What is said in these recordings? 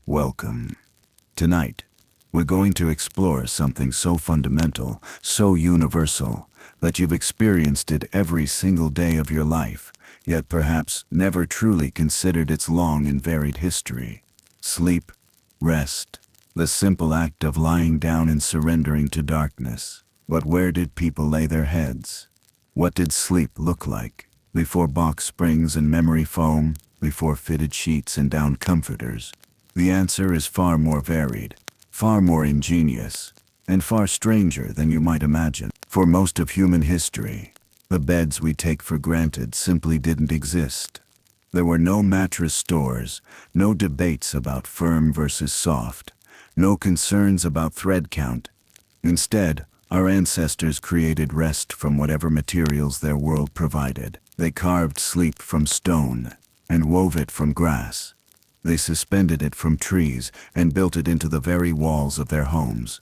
Welcome. Tonight, we're going to explore something so fundamental, so universal, that you've experienced it every single day of your life, yet perhaps never truly considered its long and varied history. Sleep, rest, the simple act of lying down and surrendering to darkness. But where did people lay their heads? What did sleep look like? Before box springs and memory foam, before fitted sheets and down comforters? The answer is far more varied, far more ingenious, and far stranger than you might imagine. For most of human history, the beds we take for granted simply didn't exist. There were no mattress stores, no debates about firm versus soft, no concerns about thread count. Instead, our ancestors created rest from whatever materials their world provided. They carved sleep from stone and wove it from grass. They suspended it from trees and built it into the very walls of their homes.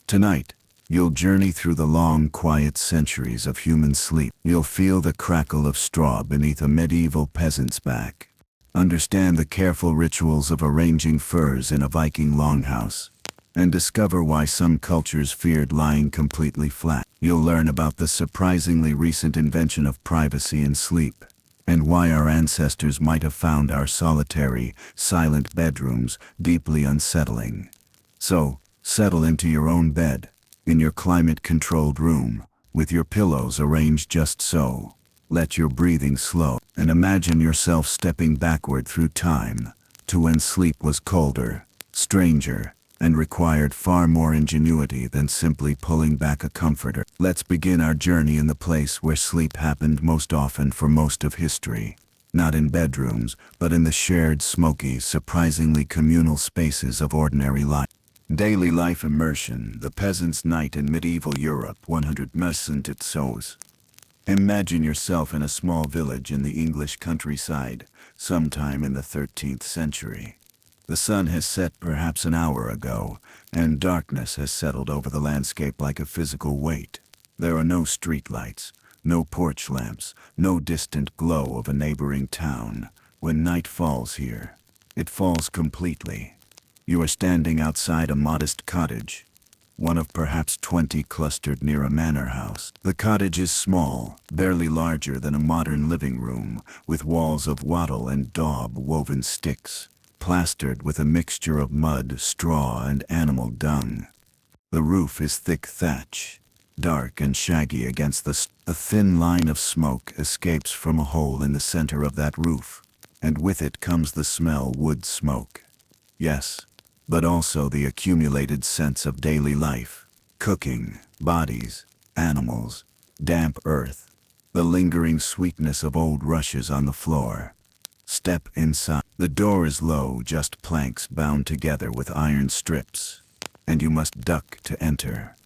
Tonight, you'll journey through the long, quiet centuries of human sleep. You'll feel the crackle of straw beneath a medieval peasant's back. Understand the careful rituals of arranging furs in a Viking longhouse, and discover why some cultures feared lying completely flat. You'll learn about the surprisingly recent invention of privacy in sleep, and why our ancestors might have found our solitary, silent bedrooms deeply unsettling. So, settle into your own bed, in your climate-controlled room, with your pillows arranged just so. Let your breathing slow, and imagine yourself stepping backward through time, to when sleep was colder, stranger, and required far more ingenuity than simply pulling back a comforter. Let's begin our journey in the place where sleep happened most often for most of history. Not in bedrooms, but in the shared, smoky, surprisingly communal spaces of ordinary life. Daily life immersion, the peasant's night in medieval Europe, 100 Imagine yourself in a small village in the English countryside, sometime in the 13th century. The sun has set perhaps an hour ago, and darkness has settled over the landscape like a physical weight. There are no streetlights, no porch lamps, no distant glow of a neighboring town. When night falls here, it falls completely. You are standing outside a modest cottage, one of perhaps 20 clustered near a manor house. The cottage is small, barely larger than a modern living room, with walls of wattle and daub woven sticks, plastered with a mixture of mud, straw, and animal dung. The roof is thick thatch, dark and shaggy against a thin line of smoke escapes from a hole in the center of that roof, and with it comes the smell wood smoke. Yes, but also the accumulated sense of daily life, cooking, bodies, animals, damp earth, the lingering sweetness of old rushes on the floor. Step inside. The door is low, just planks bound together with iron strips, and you must duck to enter.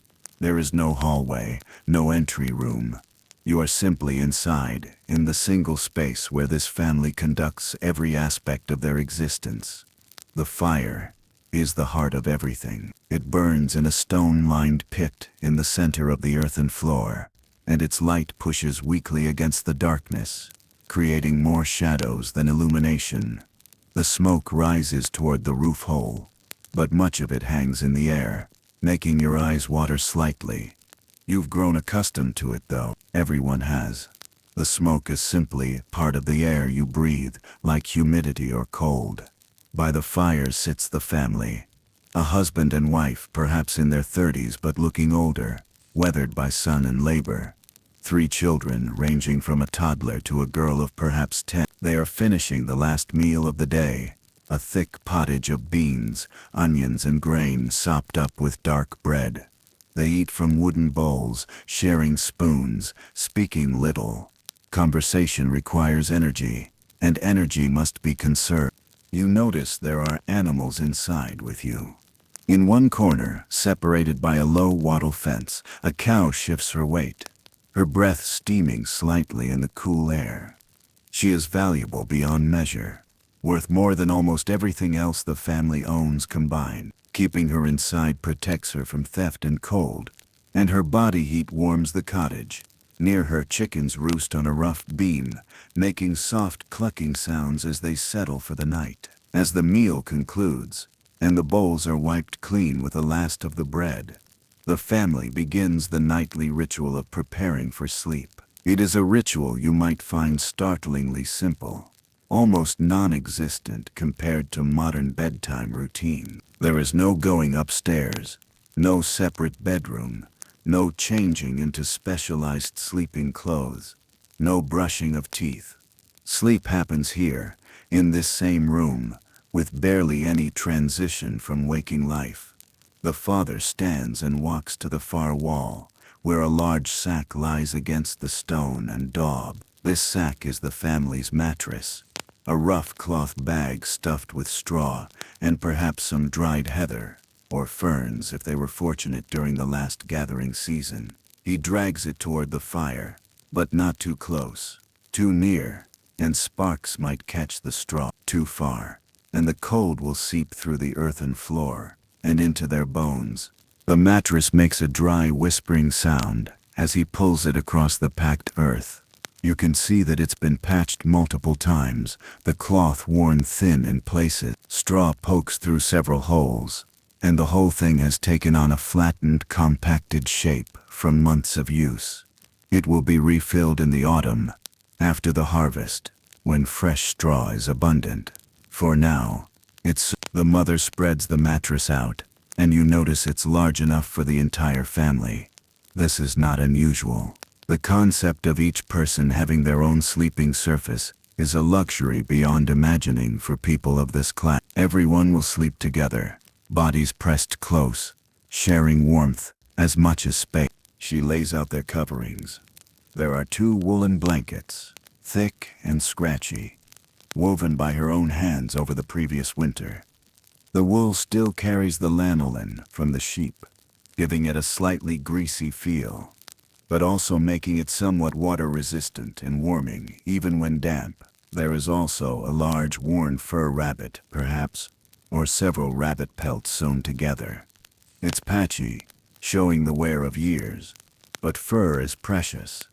There is no hallway, no entry room. You are simply inside, in the single space where this family conducts every aspect of their existence. The fire is the heart of everything. It burns in a stone-lined pit in the center of the earthen floor, and its light pushes weakly against the darkness, creating more shadows than illumination. The smoke rises toward the roof hole, but much of it hangs in the air, making your eyes water slightly. You've grown accustomed to it though. Everyone has. The smoke is simply part of the air you breathe, like humidity or cold. By the fire sits the family. A husband and wife, perhaps in their 30s but looking older, weathered by sun and labor. 3 children, ranging from a toddler to a girl of perhaps 10. They are finishing the last meal of the day, a thick pottage of beans, onions, and grain sopped up with dark bread. They eat from wooden bowls, sharing spoons, speaking little. Conversation requires energy, and energy must be conserved. You notice there are animals inside with you. In one corner, separated by a low wattle fence, a cow shifts her weight, her breath steaming slightly in the cool air. She is valuable beyond measure, worth more than almost everything else the family owns combined. Keeping her inside protects her from theft and cold, and her body heat warms the cottage. Near her, chickens roost on a rough beam, making soft clucking sounds as they settle for the night. As the meal concludes, and the bowls are wiped clean with the last of the bread. The family begins the nightly ritual of preparing for sleep. It is a ritual you might find startlingly simple, almost non-existent compared to modern bedtime routine. There is no going upstairs, no separate bedroom, no changing into specialized sleeping clothes, no brushing of teeth. Sleep happens here, in this same room, with barely any transition from waking life. The father stands and walks to the far wall, where a large sack lies against the stone and daub. This sack is the family's mattress, a rough cloth bag stuffed with straw and perhaps some dried heather, or ferns if they were fortunate during the last gathering season. He drags it toward the fire, but not too close. Too near, and sparks might catch the straw. Too far, and the cold will seep through the earthen floor and into their bones. The mattress makes a dry whispering sound as he pulls it across the packed earth. You can see that it's been patched multiple times, the cloth worn thin in places. Straw pokes through several holes, and the whole thing has taken on a flattened, compacted shape from months of use. It will be refilled in the autumn, after the harvest, when fresh straw is abundant. For now, the mother spreads the mattress out, and you notice it's large enough for the entire family. This is not unusual. The concept of each person having their own sleeping surface is a luxury beyond imagining for people of this class. Everyone will sleep together, bodies pressed close, sharing warmth as much as space. She lays out their coverings. There are 2 woolen blankets, thick and scratchy, woven by her own hands over the previous winter. The wool still carries the lanolin from the sheep, giving it a slightly greasy feel, but also making it somewhat water-resistant and warming even when damp. There is also a large worn fur rabbit, perhaps, or several rabbit pelts sewn together. It's patchy, showing the wear of years, but fur is precious,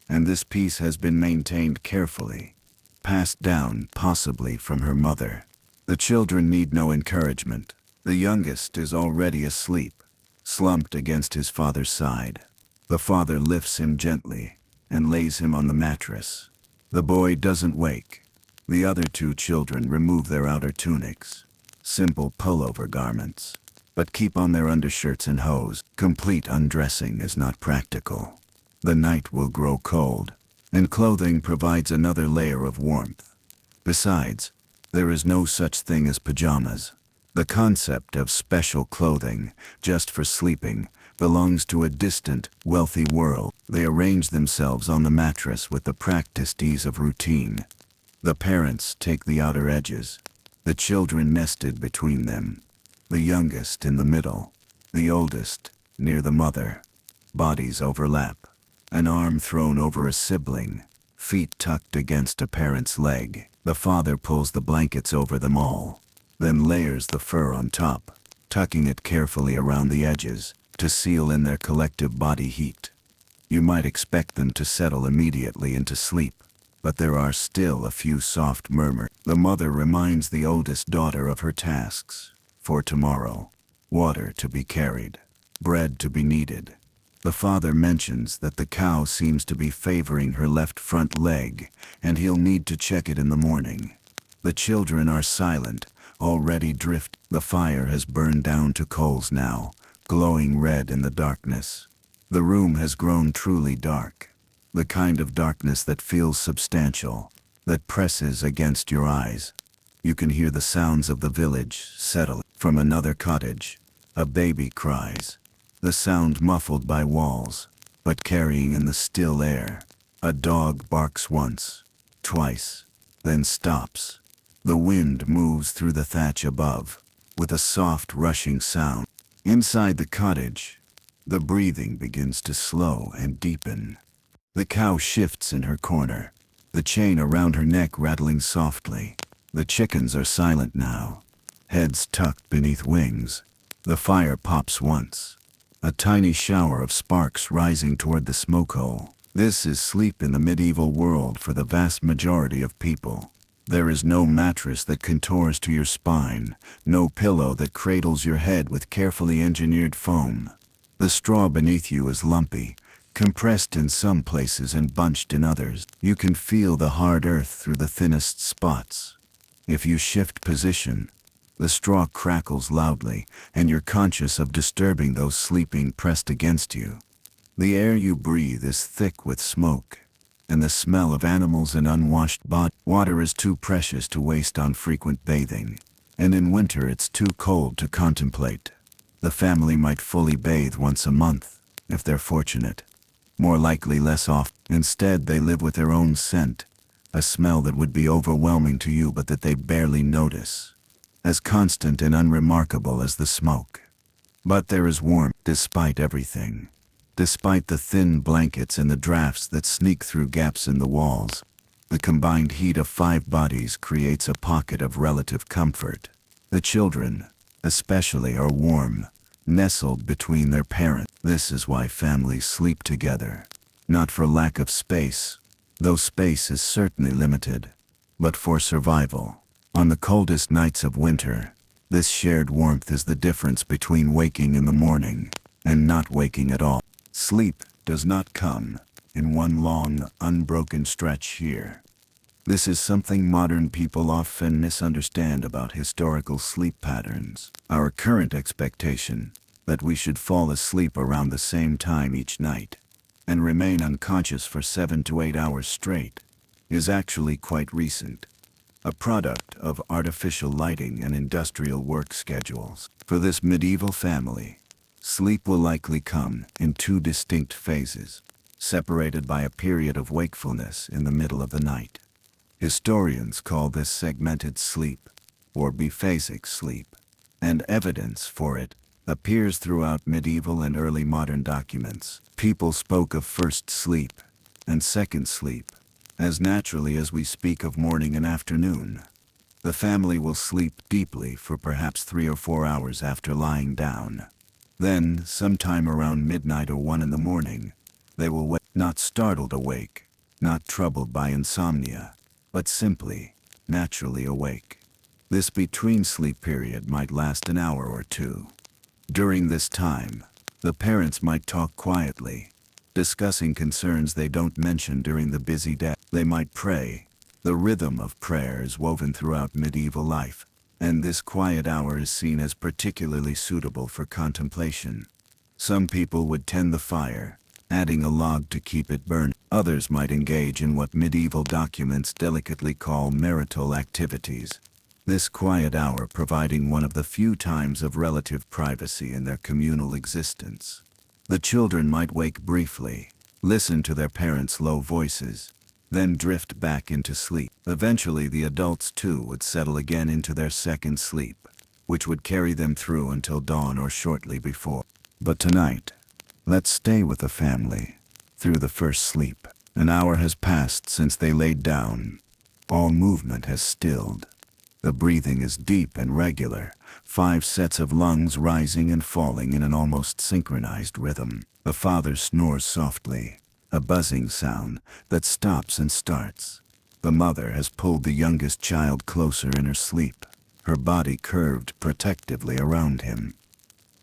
and this piece has been maintained carefully, passed down possibly from her mother. The children need no encouragement. The youngest is already asleep, slumped against his father's side. The father lifts him gently and lays him on the mattress. The boy doesn't wake. The other 2 children remove their outer tunics, simple pullover garments, but keep on their undershirts and hose. Complete undressing is not practical. The night will grow cold, and clothing provides another layer of warmth. Besides, there is no such thing as pajamas. The concept of special clothing, just for sleeping, belongs to a distant, wealthy world. They arrange themselves on the mattress with the practiced ease of routine. The parents take the outer edges, the children nested between them, the youngest in the middle, the oldest near the mother. Bodies overlap, an arm thrown over a sibling, feet tucked against a parent's leg. The father pulls the blankets over them all, then layers the fur on top, tucking it carefully around the edges to seal in their collective body heat. You might expect them to settle immediately into sleep, but there are still a few soft murmurs. The mother reminds the oldest daughter of her tasks for tomorrow: water to be carried, bread to be kneaded. The father mentions that the cow seems to be favoring her left front leg, and he'll need to check it in the morning. The children are silent, already drift. The fire has burned down to coals now, glowing red in the darkness. The room has grown truly dark, the kind of darkness that feels substantial, that presses against your eyes. You can hear the sounds of the village settle. From another cottage, a baby cries, the sound muffled by walls, but carrying in the still air. A dog barks once, twice, then stops. The wind moves through the thatch above, with a soft rushing sound. Inside the cottage, the breathing begins to slow and deepen. The cow shifts in her corner, the chain around her neck rattling softly. The chickens are silent now, heads tucked beneath wings. The fire pops once, a tiny shower of sparks rising toward the smoke hole. This is sleep in the medieval world for the vast majority of people. There is no mattress that contours to your spine, no pillow that cradles your head with carefully engineered foam. The straw beneath you is lumpy, compressed in some places and bunched in others. You can feel the hard earth through the thinnest spots. If you shift position, the straw crackles loudly, and you're conscious of disturbing those sleeping pressed against you. The air you breathe is thick with smoke, and the smell of animals and unwashed body. Water is too precious to waste on frequent bathing, and in winter it's too cold to contemplate. The family might fully bathe once a month, if they're fortunate. More likely less often. Instead, they live with their own scent, a smell that would be overwhelming to you but that they barely notice, as constant and unremarkable as the smoke. But there is warmth despite everything. Despite the thin blankets and the drafts that sneak through gaps in the walls, the combined heat of 5 bodies creates a pocket of relative comfort. The children, especially, are warm, nestled between their parents. This is why families sleep together. Not for lack of space, though space is certainly limited, but for survival. On the coldest nights of winter, this shared warmth is the difference between waking in the morning and not waking at all. Sleep does not come in one long, unbroken stretch here. This is something modern people often misunderstand about historical sleep patterns. Our current expectation that we should fall asleep around the same time each night and remain unconscious for 7 to 8 hours straight is actually quite recent, a product of artificial lighting and industrial work schedules. For this medieval family, sleep will likely come in 2 distinct phases, separated by a period of wakefulness in the middle of the night. Historians call this segmented sleep, or biphasic sleep, and evidence for it appears throughout medieval and early modern documents. People spoke of first sleep and second sleep, as naturally as we speak of morning and afternoon. The family will sleep deeply for perhaps 3 or 4 hours after lying down. Then, sometime around midnight or 1 in the morning, they will wake, not startled awake, not troubled by insomnia, but simply, naturally awake. This between-sleep period might last an hour or 2. During this time, the parents might talk quietly, discussing concerns they don't mention during the busy day. They might pray. The rhythm of prayer is woven throughout medieval life, and this quiet hour is seen as particularly suitable for contemplation. Some people would tend the fire, adding a log to keep it burning. Others might engage in what medieval documents delicately call marital activities, this quiet hour providing one of the few times of relative privacy in their communal existence. The children might wake briefly, listen to their parents' low voices, then drift back into sleep. Eventually the adults too would settle again into their second sleep, which would carry them through until dawn or shortly before. But tonight, let's stay with the family through the first sleep. An hour has passed since they laid down. All movement has stilled. The breathing is deep and regular, 5 sets of lungs rising and falling in an almost synchronized rhythm. The father snores softly, a buzzing sound that stops and starts. The mother has pulled the youngest child closer in her sleep, her body curved protectively around him.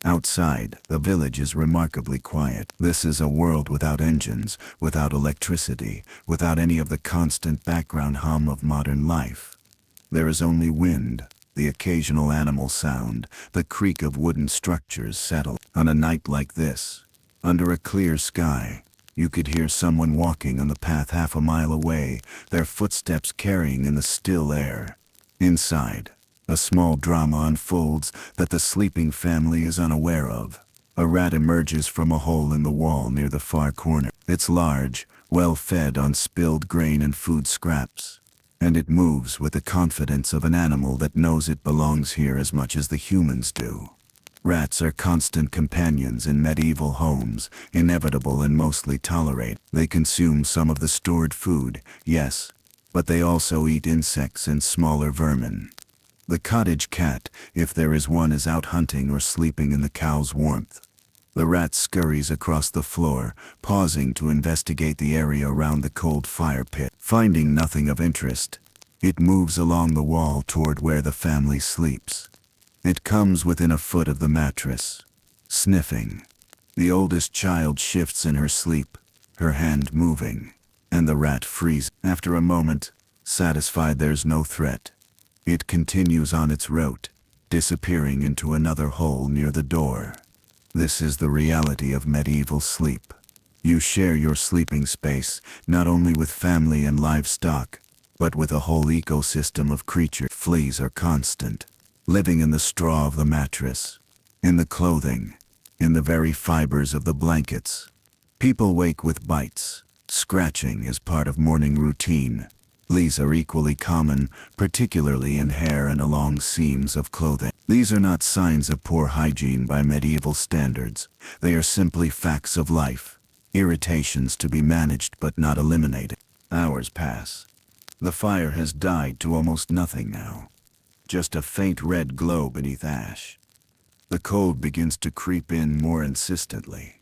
Outside, the village is remarkably quiet. This is a world without engines, without electricity, without any of the constant background hum of modern life. There is only wind, the occasional animal sound, the creak of wooden structures settled. On a night like this, under a clear sky, you could hear someone walking on the path half a mile away, their footsteps carrying in the still air. Inside, a small drama unfolds that the sleeping family is unaware of. A rat emerges from a hole in the wall near the far corner. It's large, well fed on spilled grain and food scraps, and it moves with the confidence of an animal that knows it belongs here as much as the humans do. Rats are constant companions in medieval homes, inevitable and mostly tolerated. They consume some of the stored food, yes, but they also eat insects and smaller vermin. The cottage cat, if there is one, is out hunting or sleeping in the cow's warmth. The rat scurries across the floor, pausing to investigate the area around the cold fire pit. Finding nothing of interest, It moves along the wall toward where the family sleeps. It comes within a foot of the mattress, sniffing. The oldest child shifts in her sleep, her hand moving, and the rat freezes. After a moment, satisfied there's no threat, it continues on its route, disappearing into another hole near the door. This is the reality of medieval sleep. You share your sleeping space not only with family and livestock, but with a whole ecosystem of creatures. Fleas are constant, living in the straw of the mattress, in the clothing, in the very fibers of the blankets. People wake with bites. Scratching is part of morning routine. Fleas are equally common, particularly in hair and along seams of clothing. These are not signs of poor hygiene by medieval standards. They are simply facts of life, irritations to be managed but not eliminated. Hours pass. The fire has died to almost nothing now. Just a faint red glow beneath ash. The cold begins to creep in more insistently.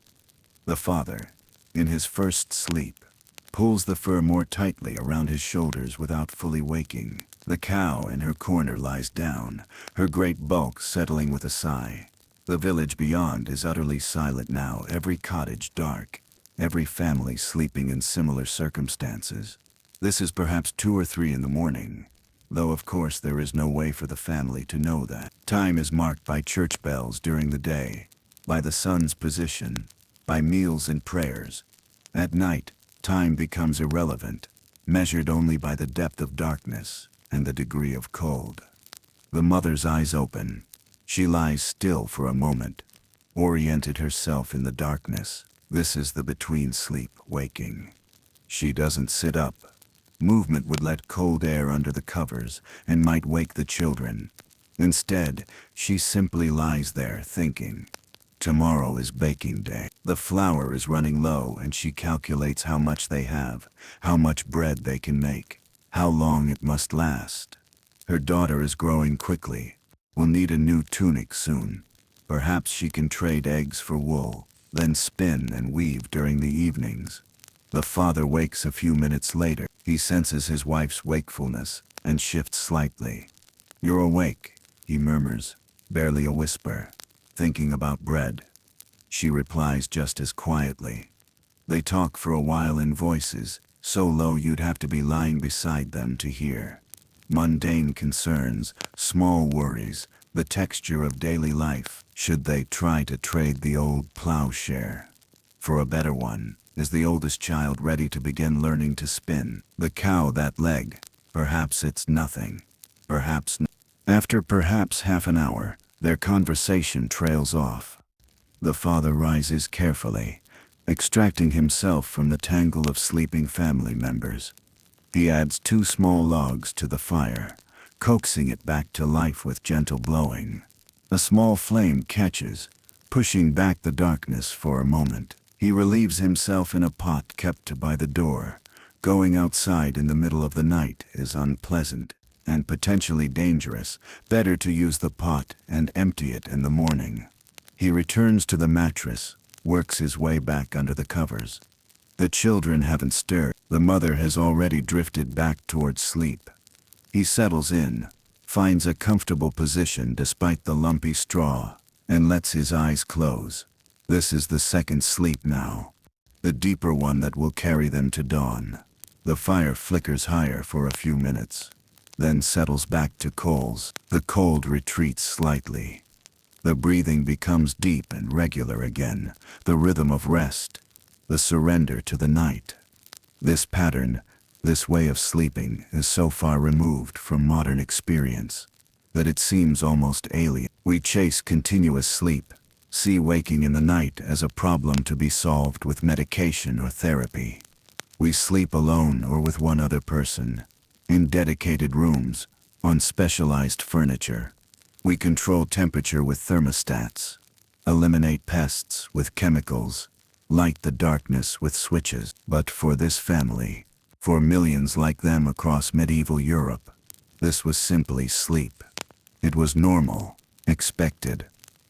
The father, in his first sleep, pulls the fur more tightly around his shoulders without fully waking. The cow in her corner lies down, her great bulk settling with a sigh. The village beyond is utterly silent now, every cottage dark, every family sleeping in similar circumstances. This is perhaps 2 or 3 in the morning, though of course there is no way for the family to know that. Time is marked by church bells during the day, by the sun's position, by meals and prayers. At night, time becomes irrelevant, measured only by the depth of darkness and the degree of cold. The mother's eyes open. She lies still for a moment, oriented herself in the darkness. This is the between sleep, waking. She doesn't sit up. Movement would let cold air under the covers and might wake the children. Instead, she simply lies there thinking. Tomorrow is baking day. The flour is running low and she calculates how much they have, how much bread they can make, how long it must last. Her daughter is growing quickly, will need a new tunic soon. Perhaps she can trade eggs for wool, then spin and weave during the evenings. The father wakes a few minutes later. He senses his wife's wakefulness and shifts slightly. "You're awake," he murmurs, barely a whisper. "Thinking about bread." She replies just as quietly. They talk for a while in voices so low you'd have to be lying beside them to hear. Mundane concerns, small worries, the texture of daily life. Should they try to trade the old plowshare for a better one? Is the oldest child ready to begin learning to spin? The cow that leg? Perhaps it's nothing. Perhaps not. After perhaps half an hour, their conversation trails off. The father rises carefully, extracting himself from the tangle of sleeping family members. He adds 2 small logs to the fire, coaxing it back to life with gentle blowing. A small flame catches, pushing back the darkness for a moment. He relieves himself in a pot kept by the door. Going outside in the middle of the night is unpleasant and potentially dangerous. Better to use the pot and empty it in the morning. He returns to the mattress, works his way back under the covers. The children haven't stirred. The mother has already drifted back towards sleep. He settles in, finds a comfortable position despite the lumpy straw, and lets his eyes close. This is the second sleep now, the deeper one that will carry them to dawn. The fire flickers higher for a few minutes, then settles back to coals. The cold retreats slightly. The breathing becomes deep and regular again, the rhythm of rest, the surrender to the night. This pattern, this way of sleeping, is so far removed from modern experience that it seems almost alien. We chase continuous sleep, see waking in the night as a problem to be solved with medication or therapy. We sleep alone or with one other person, in dedicated rooms, on specialized furniture. We control temperature with thermostats, eliminate pests with chemicals, light the darkness with switches. But for this family, for millions like them across medieval Europe, this was simply sleep. It was normal, expected,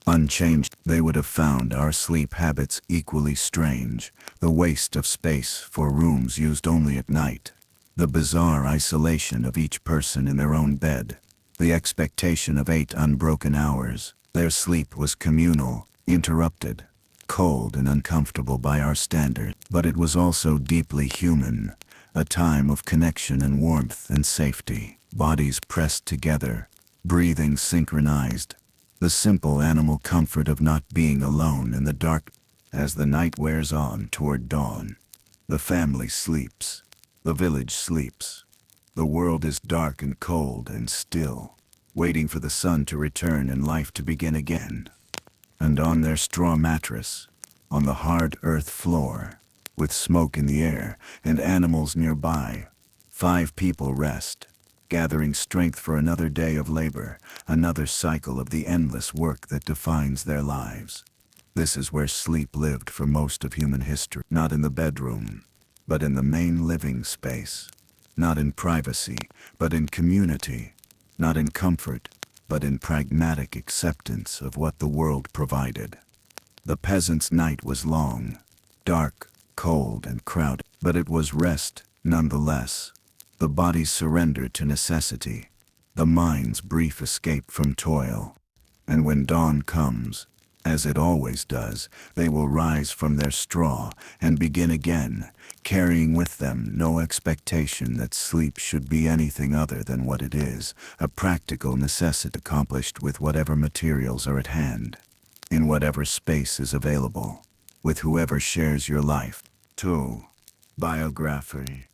unchanged. They would have found our sleep habits equally strange, the waste of space for rooms used only at night, The bizarre isolation of each person in their own bed. The expectation of 8 unbroken hours. Their sleep was communal, interrupted, cold and uncomfortable by our standards. But it was also deeply human, a time of connection and warmth and safety. Bodies pressed together, breathing synchronized. The simple animal comfort of not being alone in the dark. As the night wears on toward dawn, the family sleeps. The village sleeps. The world is dark and cold and still, waiting for the sun to return and life to begin again. And on their straw mattress, on the hard earth floor, with smoke in the air and animals nearby, 5 people rest, gathering strength for another day of labor, another cycle of the endless work that defines their lives. This is where sleep lived for most of human history, not in the bedroom, but in the main living space, not in privacy, but in community, not in comfort, but in pragmatic acceptance of what the world provided. The peasant's night was long, dark, cold, and crowded, but it was rest, nonetheless. The body surrendered to necessity, the mind's brief escape from toil. And when dawn comes, as it always does, they will rise from their straw and begin again, carrying with them no expectation that sleep should be anything other than what it is, a practical necessity accomplished with whatever materials are at hand, in whatever space is available, with whoever shares your life. 2. Biography.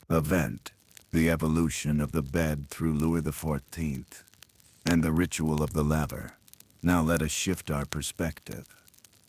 Event. The evolution of the bed through Louis XIV, and the ritual of the laver. Now let us shift our perspective.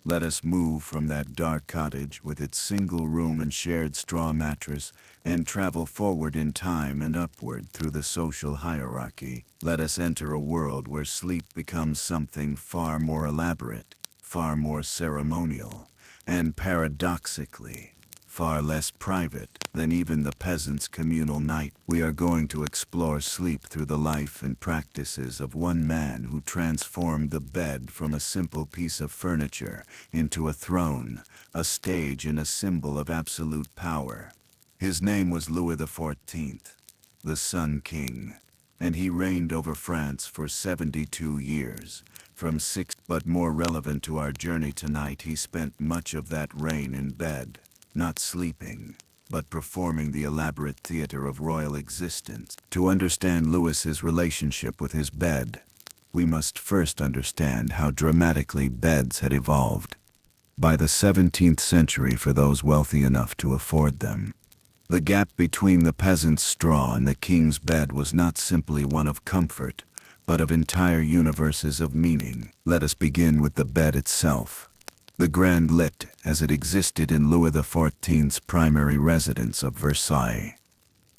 Let us move from that dark cottage with its single room and shared straw mattress and travel forward in time and upward through the social hierarchy. Let us enter a world where sleep becomes something far more elaborate, far more ceremonial, and paradoxically, far less private than even the peasant's communal night. We are going to explore sleep through the life and practices of one man who transformed the bed from a simple piece of furniture into a throne, a stage and a symbol of absolute power. His name was Louis XIV, the Sun King, and he reigned over France for 72 years. But more relevant to our journey tonight, he spent much of that reign in bed, not sleeping, but performing the elaborate theater of royal existence. To understand Louis's relationship with his bed, we must first understand how dramatically beds had evolved. By the 17th century, for those wealthy enough to afford them, the gap between the peasant's straw and the king's bed was not simply one of comfort, but of entire universes of meaning. Let us begin with the bed itself. The grand lit as it existed in Louis XIV's primary residence of Versailles.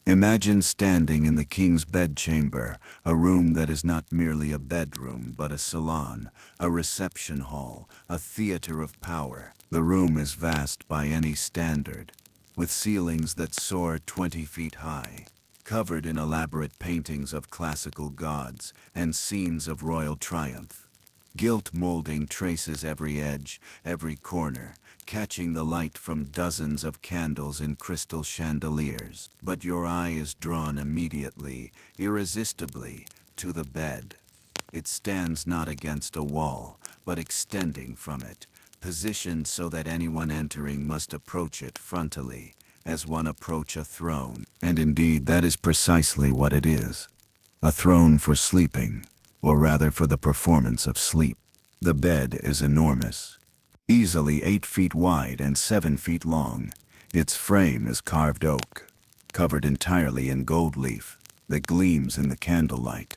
Imagine standing in the king's bedchamber, a room that is not merely a bedroom but a salon, a reception hall, a theater of power. The room is vast by any standard, with ceilings that soar 20 feet high, covered in elaborate paintings of classical gods and scenes of royal triumph. Gilt molding traces every edge, every corner, catching the light from dozens of candles in crystal chandeliers. But your eye is drawn immediately, irresistibly, to the bed. It stands not against a wall, but extending from it, positioned so that anyone entering must approach it frontally, as one approach a throne. And indeed, that is precisely what it is. A throne for sleeping, or rather for the performance of sleep. The bed is enormous, easily 8 feet wide and 7 feet long. Its frame is carved oak, covered entirely in gold leaf that gleams in the candlelight.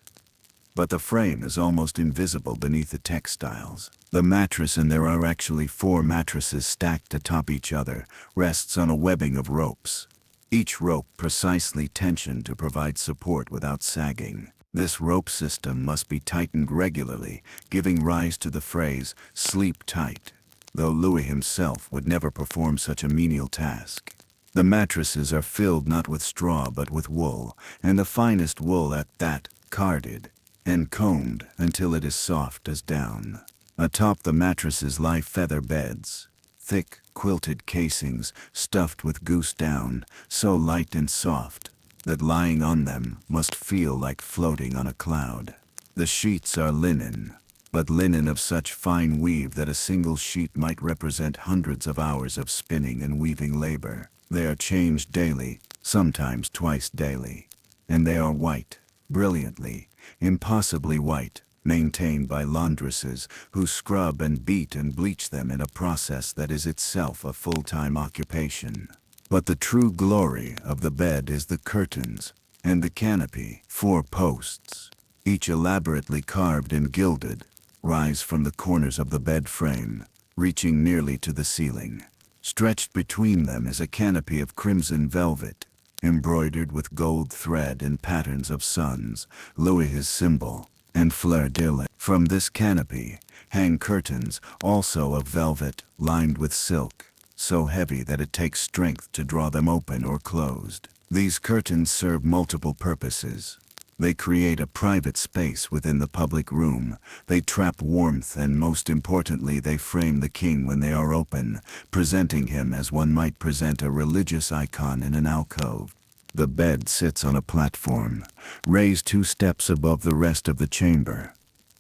But the frame is almost invisible beneath the textiles. The mattress, and there are actually 4 mattresses stacked atop each other, rests on a webbing of ropes, each rope precisely tensioned to provide support without sagging. This rope system must be tightened regularly, giving rise to the phrase, sleep tight, though Louis himself would never perform such a menial task. The mattresses are filled not with straw but with wool, and the finest wool at that, carded and combed until it is soft as down. Atop the mattresses lie feather beds, thick, quilted casings stuffed with goose down, so light and soft that lying on them must feel like floating on a cloud. The sheets are linen, but linen of such fine weave that a single sheet might represent hundreds of hours of spinning and weaving labor. They are changed daily, sometimes twice daily. And they are white, brilliantly, impossibly white, maintained by laundresses who scrub and beat and bleach them in a process that is itself a full-time occupation. But the true glory of the bed is the curtains and the canopy. 4 posts, each elaborately carved and gilded, rise from the corners of the bed frame, reaching nearly to the ceiling. Stretched between them is a canopy of crimson velvet, embroidered with gold thread and patterns of suns, Louis's symbol, and fleur-de-lis. From this canopy hang curtains, also of velvet, lined with silk, so heavy that it takes strength to draw them open or closed. These curtains serve multiple purposes. They create a private space within the public room. They trap warmth, and most importantly, they frame the king when they are open, presenting him as one might present a religious icon in an alcove. The bed sits on a platform, raised 2 steps above the rest of the chamber.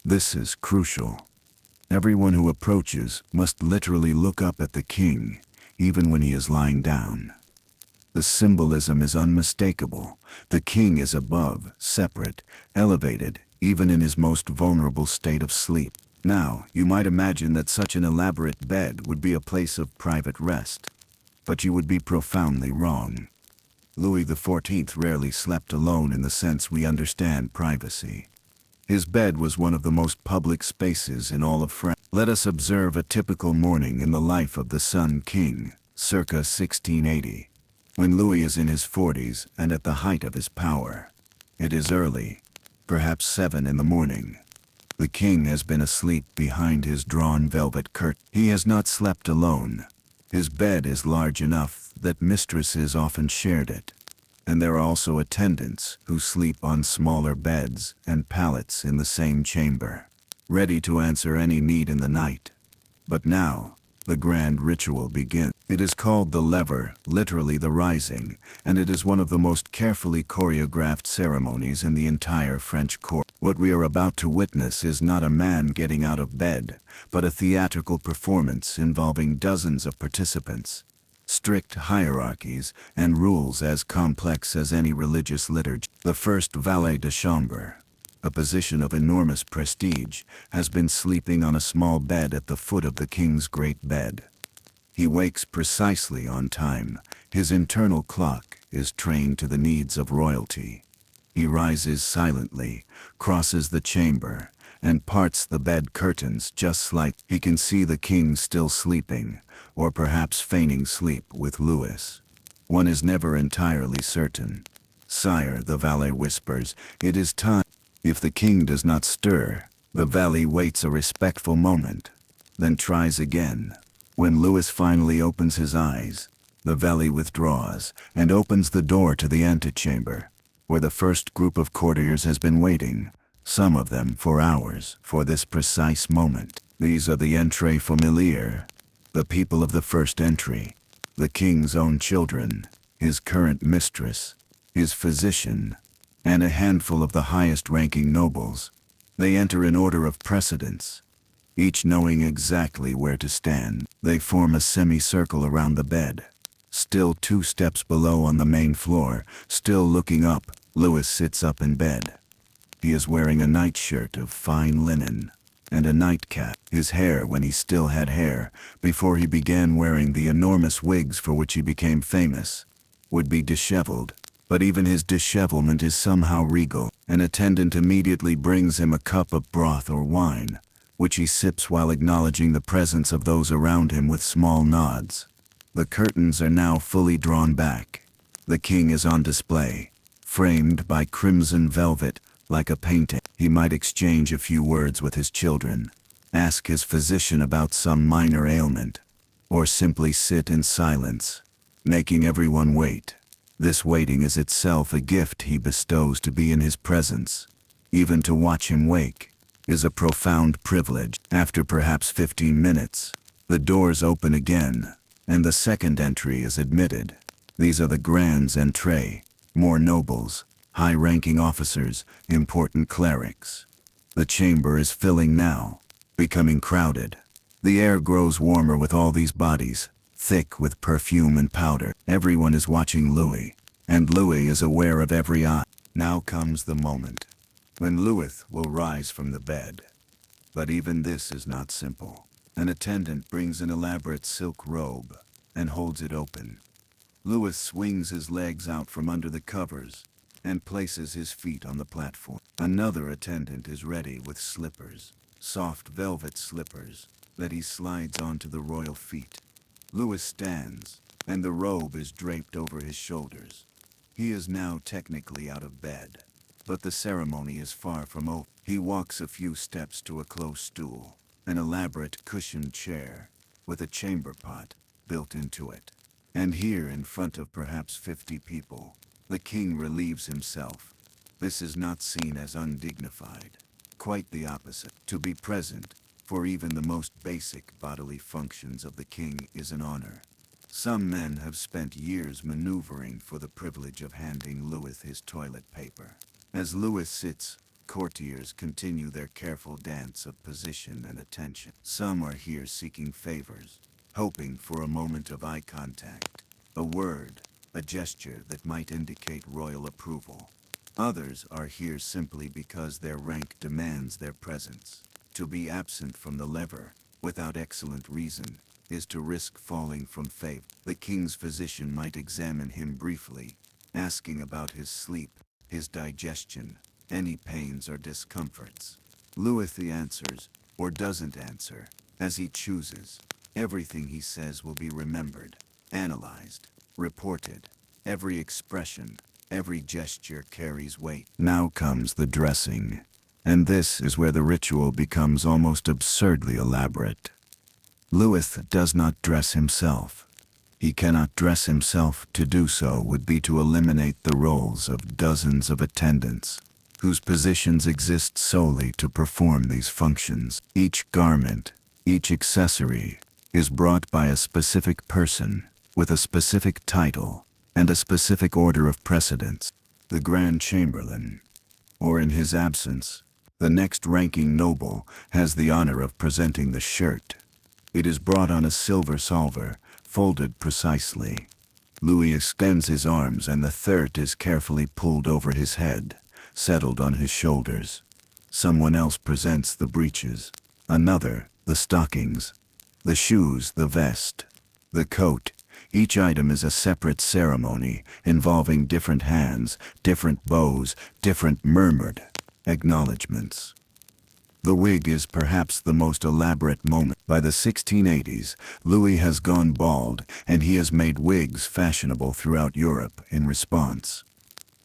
This is crucial. Everyone who approaches must literally look up at the king, even when he is lying down. The symbolism is unmistakable. The king is above, separate, elevated, even in his most vulnerable state of sleep. Now, you might imagine that such an elaborate bed would be a place of private rest. But you would be profoundly wrong. Louis XIV rarely slept alone in the sense we understand privacy. His bed was one of the most public spaces in all of France. Let us observe a typical morning in the life of the Sun King, circa 1680. When Louis is in his 40s and at the height of his power. It is early, perhaps 7 in the morning. The king has been asleep behind his drawn velvet curtain. He has not slept alone. His bed is large enough that mistresses often shared it. And there are also attendants who sleep on smaller beds and pallets in the same chamber, ready to answer any need in the night. But now, the grand ritual begins. It is called the lever, literally the rising, and it is one of the most carefully choreographed ceremonies in the entire French court. What we are about to witness is not a man getting out of bed, but a theatrical performance involving dozens of participants. Strict hierarchies and rules as complex as any religious liturgy. The first valet de chambre, a position of enormous prestige, has been sleeping on a small bed at the foot of the king's great bed. He wakes precisely on time. His internal clock is trained to the needs of royalty. He rises silently, crosses the chamber, and parts the bed curtains just slightly. He can see the king still sleeping, or perhaps feigning sleep with Louis. One is never entirely certain. "Sire," the valet whispers, "it is time." If the king does not stir, the valet waits a respectful moment, then tries again. When Louis finally opens his eyes, the valet withdraws and opens the door to the antechamber, where the first group of courtiers has been waiting, some of them for hours, for this precise moment. These are the entrée familière, the people of the first entry, the king's own children, his current mistress, his physician, and a handful of the highest-ranking nobles. They enter in order of precedence, each knowing exactly where to stand. They form a semicircle around the bed. Still 2 steps below on the main floor, still looking up, Louis sits up in bed. He is wearing a nightshirt of fine linen, and a nightcap. His hair, when he still had hair, before he began wearing the enormous wigs for which he became famous, would be disheveled. But even his dishevelment is somehow regal. An attendant immediately brings him a cup of broth or wine, which he sips while acknowledging the presence of those around him with small nods. The curtains are now fully drawn back. The king is on display, framed by crimson velvet, like a painting. He might exchange a few words with his children, ask his physician about some minor ailment, or simply sit in silence, making everyone wait. This waiting is itself a gift he bestows to be in his presence. Even to watch him wake is a profound privilege. After perhaps 15 minutes, the doors open again, and the second entry is admitted. These are the grands entrées, More nobles, high-ranking officers, important clerics. The chamber is filling now, becoming crowded. The air grows warmer with all these bodies, thick with perfume and powder. Everyone is watching Louis, and Louis is aware of every eye. Now comes the moment when Louis will rise from the bed. But even this is not simple. An attendant brings an elaborate silk robe and holds it open. Louis swings his legs out from under the covers and places his feet on the platform. Another attendant is ready with slippers, soft velvet slippers, that he slides onto the royal feet. Louis stands, and the robe is draped over his shoulders. He is now technically out of bed, but the ceremony is far from over. He walks a few steps to a close stool, an elaborate cushioned chair, with a chamber pot built into it. And here, in front of perhaps 50 people, the king relieves himself. This is not seen as undignified. Quite the opposite. To be present for even the most basic bodily functions of the king is an honor. Some men have spent years maneuvering for the privilege of handing Louis his toilet paper. As Louis sits, courtiers continue their careful dance of position and attention. Some are here seeking favors, hoping for a moment of eye contact, a word, a gesture that might indicate royal approval. Others are here simply because their rank demands their presence. To be absent from the lever, without excellent reason, is to risk falling from favor. The king's physician might examine him briefly, asking about his sleep, his digestion, any pains or discomforts. Louis answers, or doesn't answer, as he chooses. Everything he says will be remembered, analyzed, reported. Every expression, every gesture carries weight. Now comes the dressing, and this is where the ritual becomes almost absurdly elaborate. Louis does not dress himself. He cannot dress himself. To do so would be to eliminate the roles of dozens of attendants, whose positions exist solely to perform these functions. Each garment, each accessory, is brought by a specific person, with a specific title, and a specific order of precedence. The Grand Chamberlain, or in his absence, the next ranking noble, has the honor of presenting the shirt. It is brought on a silver salver, folded precisely. Louis extends his arms and the third is carefully pulled over his head, settled on his shoulders. Someone else presents the breeches, another, the stockings, the shoes, the vest, the coat. Each item is a separate ceremony, involving different hands, different bows, different murmured acknowledgments. The wig is perhaps the most elaborate moment. By the 1680s, Louis has gone bald, and he has made wigs fashionable throughout Europe in response.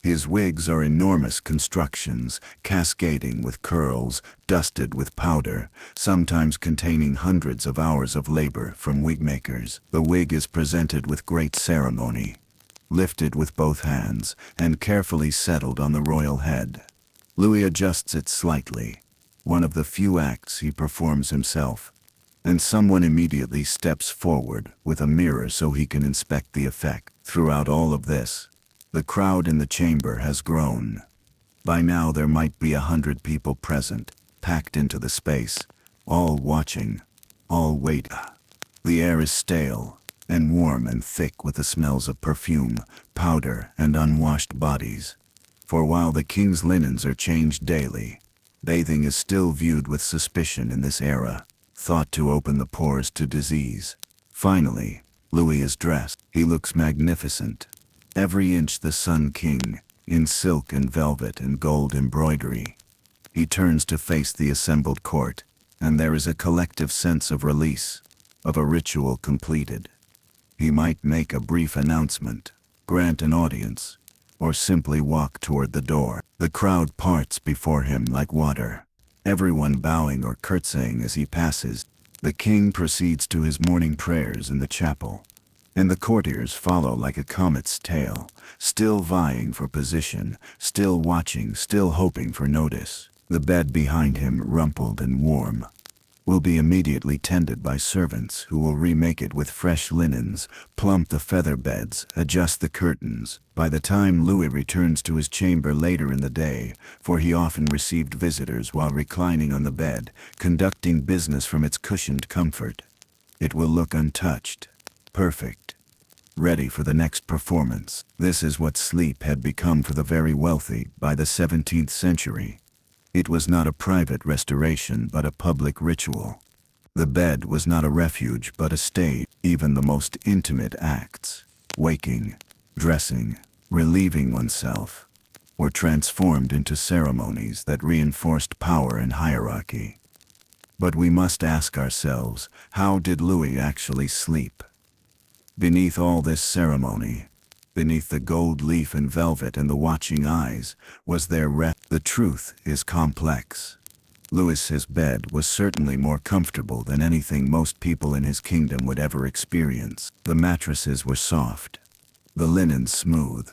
His wigs are enormous constructions, cascading with curls, dusted with powder, sometimes containing hundreds of hours of labor from wigmakers. The wig is presented with great ceremony, lifted with both hands, and carefully settled on the royal head. Louis adjusts it slightly, one of the few acts he performs himself, and someone immediately steps forward with a mirror so he can inspect the effect. Throughout all of this, the crowd in the chamber has grown. By now there might be 100 people present, packed into the space, all watching, all waiting. The air is stale, and warm and thick with the smells of perfume, powder, and unwashed bodies. For while the king's linens are changed daily, bathing is still viewed with suspicion in this era, thought to open the pores to disease. Finally, Louis is dressed. He looks magnificent. Every inch the Sun King, in silk and velvet and gold embroidery. He turns to face the assembled court, and there is a collective sense of release, of a ritual completed. He might make a brief announcement, grant an audience, or simply walk toward the door. The crowd parts before him like water, everyone bowing or curtsying as he passes. The king proceeds to his morning prayers in the chapel, and the courtiers follow like a comet's tail, still vying for position, still watching, still hoping for notice. The bed behind him rumpled and warm, will be immediately tended by servants who will remake it with fresh linens, plump the feather beds, adjust the curtains. By the time Louis returns to his chamber later in the day, for he often received visitors while reclining on the bed, conducting business from its cushioned comfort, it will look untouched, perfect, ready for the next performance. This is what sleep had become for the very wealthy by the 17th century. It was not a private restoration but a public ritual. The bed was not a refuge but a stage. Even the most intimate acts, waking, dressing, relieving oneself, were transformed into ceremonies that reinforced power and hierarchy. But we must ask ourselves, how did Louis actually sleep? Beneath all this ceremony, beneath the gold leaf and velvet and the watching eyes, was there rest? The truth is complex. Louis's bed was certainly more comfortable than anything most people in his kingdom would ever experience. The mattresses were soft, the linen smooth,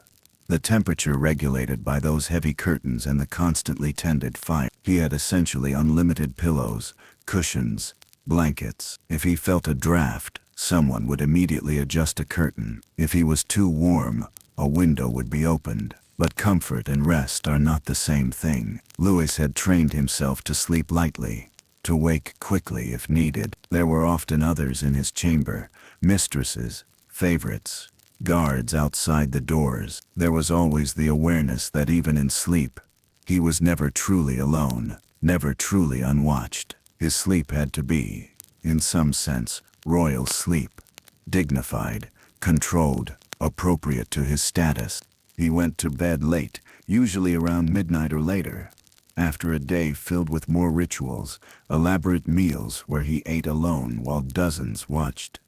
the temperature regulated by those heavy curtains and the constantly tended fire. He had essentially unlimited pillows, cushions, blankets. If he felt a draft, someone would immediately adjust a curtain. If he was too warm, a window would be opened. But comfort and rest are not the same thing. Louis had trained himself to sleep lightly, to wake quickly if needed. There were often others in his chamber, mistresses, favorites, guards outside the doors. There was always the awareness that even in sleep, he was never truly alone, never truly unwatched. His sleep had to be, in some sense, royal sleep, dignified, controlled, appropriate to his status. He went to bed late, usually around midnight or later, after a day filled with more rituals, elaborate meals where he ate alone while dozens watched,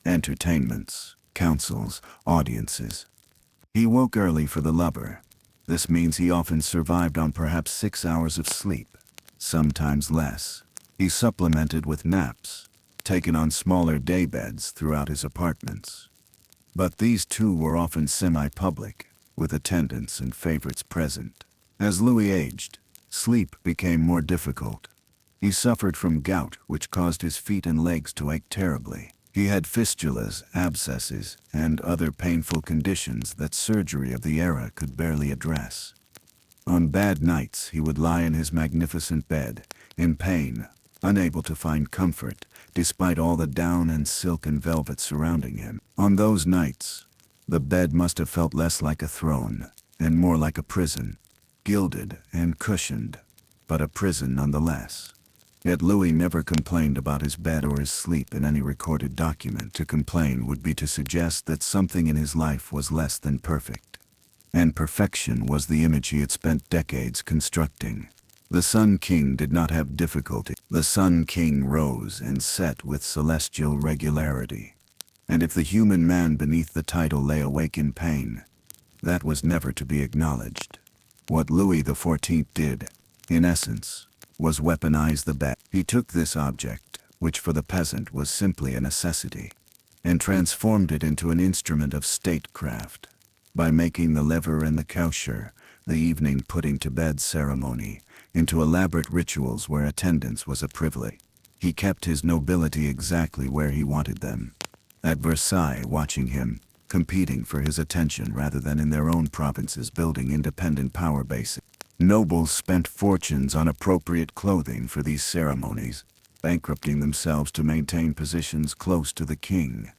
entertainments, councils, audiences. He woke early for the lover. This means he often survived on perhaps 6 hours of sleep, sometimes less. He supplemented with naps, taken on smaller daybeds throughout his apartments. But these too were often semi-public, with attendants and favorites present. As Louis aged, sleep became more difficult. He suffered from gout, which caused his feet and legs to ache terribly. He had fistulas, abscesses, and other painful conditions that surgery of the era could barely address. On bad nights, he would lie in his magnificent bed, in pain, unable to find comfort, despite all the down and silk and velvet surrounding him. On those nights, the bed must have felt less like a throne, and more like a prison, gilded and cushioned, but a prison nonetheless. Yet Louis never complained about his bed or his sleep in any recorded document. To complain would be to suggest that something in his life was less than perfect. And perfection was the image he had spent decades constructing. The Sun King did not have difficulty. The Sun King rose and set with celestial regularity. And if the human man beneath the title lay awake in pain, that was never to be acknowledged. What Louis XIV did, in essence, was weaponize the bed. He took this object, which for the peasant was simply a necessity, and transformed it into an instrument of statecraft. By making the lever and the cowsher, the evening putting to bed ceremony, into elaborate rituals where attendance was a privilege. He kept his nobility exactly where he wanted them. At Versailles, watching him, competing for his attention rather than in their own provinces building independent power bases. Nobles spent fortunes on appropriate clothing for these ceremonies, bankrupting themselves to maintain positions close to the king.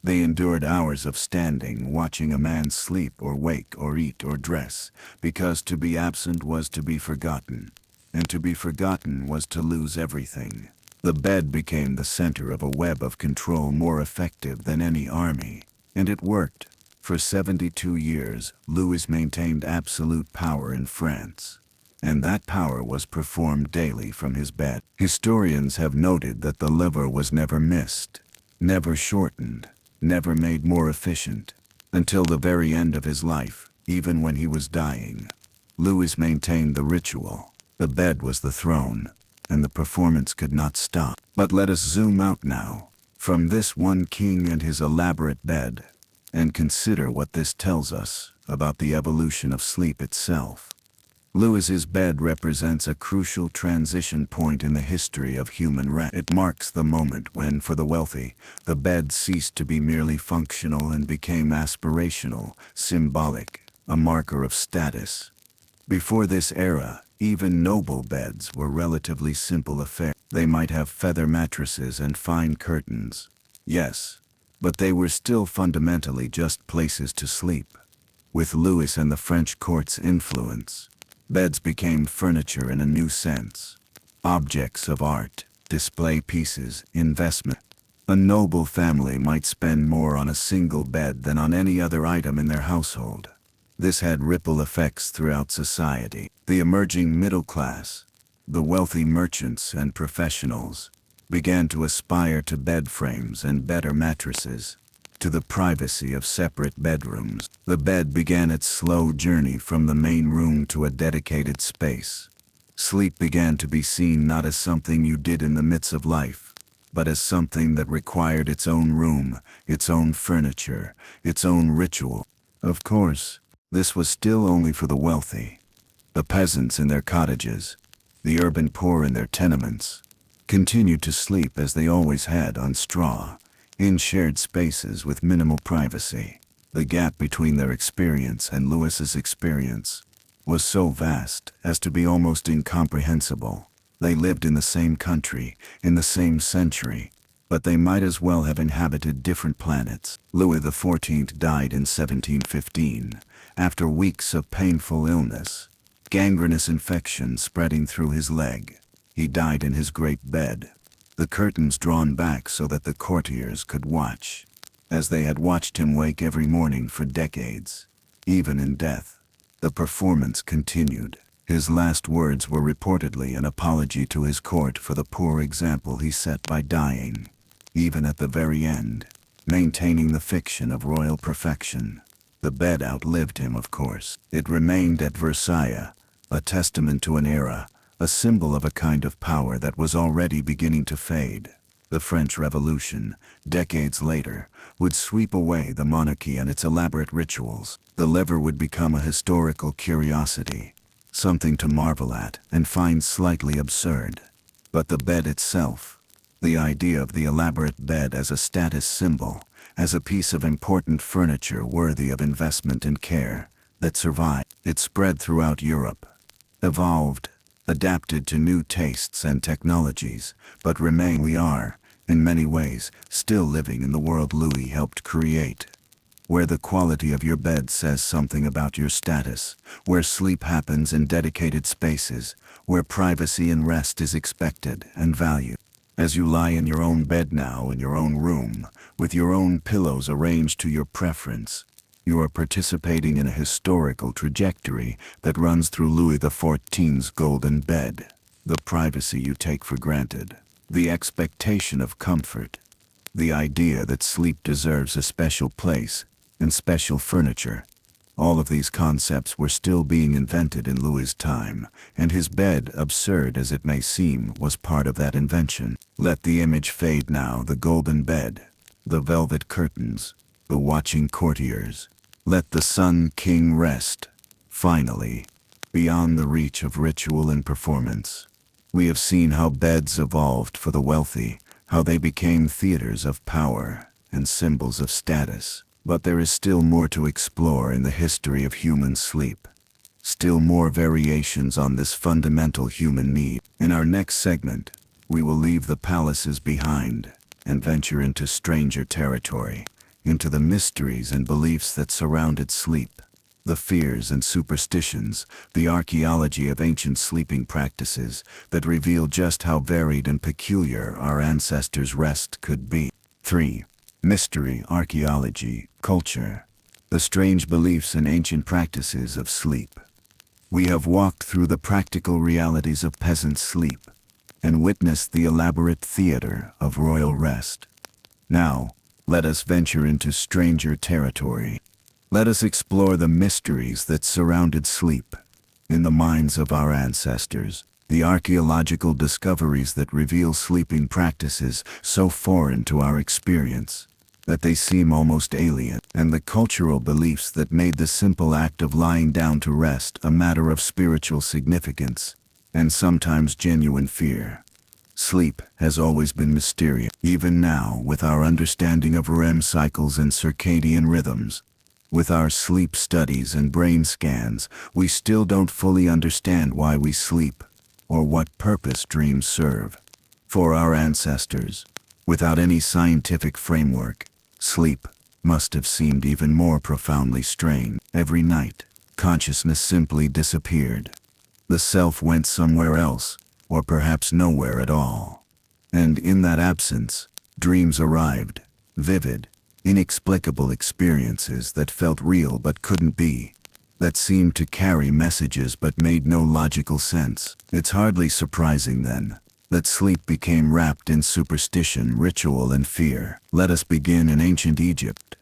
They endured hours of standing, watching a man sleep or wake or eat or dress, because to be absent was to be forgotten, and to be forgotten was to lose everything. The bed became the center of a web of control more effective than any army, and it worked. For 72 years, Louis maintained absolute power in France, and that power was performed daily from his bed. Historians have noted that the lever was never missed, never shortened, never made more efficient. Until the very end of his life, even when he was dying, Louis maintained the ritual. The bed was the throne, and the performance could not stop. But let us zoom out now, from this one king and his elaborate bed, and consider what this tells us about the evolution of sleep itself. Lewis's bed represents a crucial transition point in the history of human rest. It marks the moment when, for the wealthy, the bed ceased to be merely functional and became aspirational, symbolic, a marker of status. Before this era, even noble beds were relatively simple affairs. They might have feather mattresses and fine curtains. Yes, but they were still fundamentally just places to sleep. With Lewis and the French court's influence, beds became furniture in a new sense. Objects of art, display pieces, investment. A noble family might spend more on a single bed than on any other item in their household. This had ripple effects throughout society. The emerging middle class, the wealthy merchants and professionals, began to aspire to bed frames and better mattresses, to the privacy of separate bedrooms. The bed began its slow journey from the main room to a dedicated space. Sleep began to be seen not as something you did in the midst of life, but as something that required its own room, its own furniture, its own ritual. Of course, this was still only for the wealthy. The peasants in their cottages, the urban poor in their tenements, continued to sleep as they always had, on straw, in shared spaces with minimal privacy. The gap between their experience and Lewis's experience was so vast as to be almost incomprehensible. They lived in the same country, in the same century, but they might as well have inhabited different planets. Louis XIV died in 1715, after weeks of painful illness, gangrenous infection spreading through his leg. He died in his great bed, the curtains drawn back so that the courtiers could watch, as they had watched him wake every morning for decades. Even in death, the performance continued. His last words were reportedly an apology to his court for the poor example he set by dying, even at the very end, maintaining the fiction of royal perfection. The bed outlived him, of course. It remained at Versailles, a testament to an era, a symbol of a kind of power that was already beginning to fade. The French Revolution, decades later, would sweep away the monarchy and its elaborate rituals. The lever would become a historical curiosity, something to marvel at and find slightly absurd. But the bed itself, the idea of the elaborate bed as a status symbol, as a piece of important furniture worthy of investment and care, that survived. It spread throughout Europe, evolved, adapted to new tastes and technologies, but remain. We are, in many ways, still living in the world Louis helped create, where the quality of your bed says something about your status, where sleep happens in dedicated spaces, where privacy and rest is expected and valued. As you lie in your own bed now in your own room, with your own pillows arranged to your preference, you are participating in a historical trajectory that runs through Louis XIV's golden bed. The privacy you take for granted, the expectation of comfort, the idea that sleep deserves a special place and special furniture. All of these concepts were still being invented in Louis's time, and his bed, absurd as it may seem, was part of that invention. Let the image fade now, the golden bed, the velvet curtains, the watching courtiers. Let the Sun King rest, finally, beyond the reach of ritual and performance. We have seen how beds evolved for the wealthy, how they became theaters of power and symbols of status. But there is still more to explore in the history of human sleep. Still more variations on this fundamental human need. In our next segment, we will leave the palaces behind and venture into stranger territory, into the mysteries and beliefs that surrounded sleep, the fears and superstitions, the archaeology of ancient sleeping practices that reveal just how varied and peculiar our ancestors' rest could be. 3. Mystery, archaeology, culture, the strange beliefs and ancient practices of sleep. We have walked through the practical realities of peasant sleep and witnessed the elaborate theater of royal rest. Now, let us venture into stranger territory. Let us explore the mysteries that surrounded sleep in the minds of our ancestors, the archaeological discoveries that reveal sleeping practices so foreign to our experience. that they seem almost alien, and the cultural beliefs that made the simple act of lying down to rest a matter of spiritual significance, and sometimes genuine fear. Sleep has always been mysterious. Even now, with our understanding of REM cycles and circadian rhythms, with our sleep studies and brain scans, we still don't fully understand why we sleep, or what purpose dreams serve. For our ancestors, without any scientific framework, sleep must have seemed even more profoundly strange. Every night, consciousness simply disappeared. The self went somewhere else, or perhaps nowhere at all. And in that absence, dreams arrived, vivid, inexplicable experiences that felt real but couldn't be, that seemed to carry messages but made no logical sense. It's hardly surprising, then, that sleep became wrapped in superstition, ritual, and fear. Let us begin in ancient Egypt,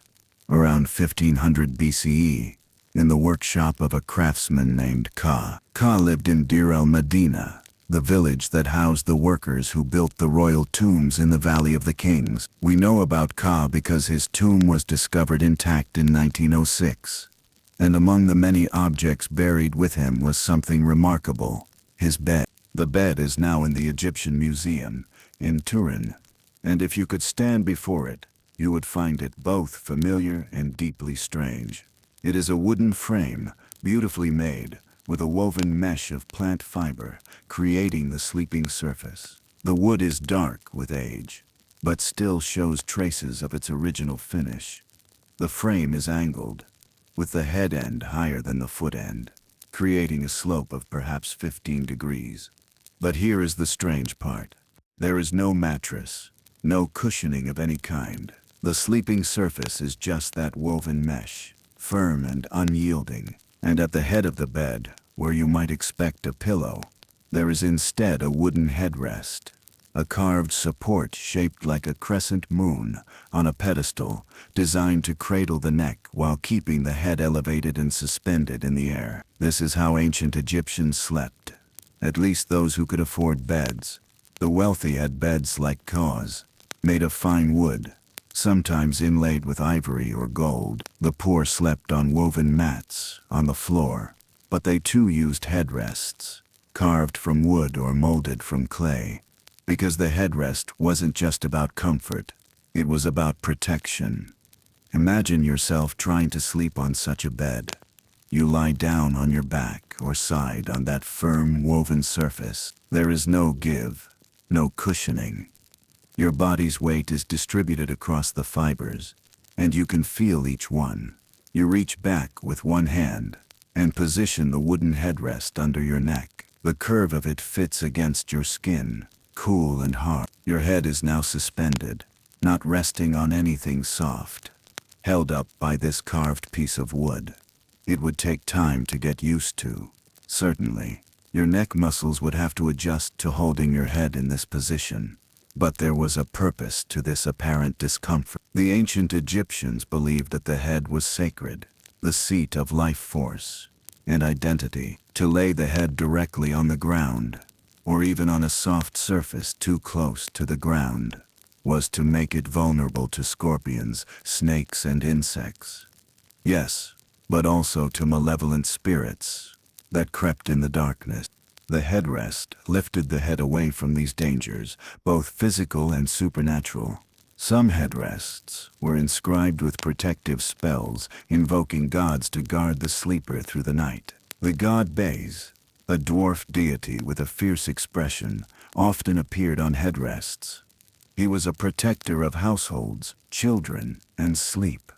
around 1500 BCE, in the workshop of a craftsman named Ka. Ka lived in Deir el-Medina, the village that housed the workers who built the royal tombs in the Valley of the Kings. We know about Ka because his tomb was discovered intact in 1906. And among the many objects buried with him was something remarkable: his bed. The bed is now in the Egyptian Museum in Turin, and if you could stand before it, you would find it both familiar and deeply strange. It is a wooden frame, beautifully made, with a woven mesh of plant fiber, creating the sleeping surface. The wood is dark with age, but still shows traces of its original finish. The frame is angled, with the head end higher than the foot end, creating a slope of perhaps 15 degrees. But here is the strange part. There is no mattress, no cushioning of any kind. The sleeping surface is just that woven mesh, firm and unyielding, and at the head of the bed, where you might expect a pillow, there is instead a wooden headrest, a carved support shaped like a crescent moon on a pedestal, designed to cradle the neck while keeping the head elevated and suspended in the air. This is how ancient Egyptians slept, at least those who could afford beds. The wealthy had beds like Ka's, made of fine wood, sometimes inlaid with ivory or gold. The poor slept on woven mats on the floor, but they too used headrests, carved from wood or molded from clay, because the headrest wasn't just about comfort, it was about protection. Imagine yourself trying to sleep on such a bed. You lie down on your back or side on that firm woven surface. There is no give, no cushioning. Your body's weight is distributed across the fibers, and you can feel each one. You reach back with one hand and position the wooden headrest under your neck. The curve of it fits against your skin, cool and hard. Your head is now suspended, not resting on anything soft, held up by this carved piece of wood. It would take time to get used to. Certainly, your neck muscles would have to adjust to holding your head in this position. But there was a purpose to this apparent discomfort. The ancient Egyptians believed that the head was sacred, the seat of life force and identity. To lay the head directly on the ground, or even on a soft surface too close to the ground, was to make it vulnerable to scorpions, snakes, and insects. Yes, but also to malevolent spirits that crept in the darkness. The headrest lifted the head away from these dangers, both physical and supernatural. Some headrests were inscribed with protective spells, invoking gods to guard the sleeper through the night. The god Bes, a dwarf deity with a fierce expression, often appeared on headrests. He was a protector of households, children, and sleep.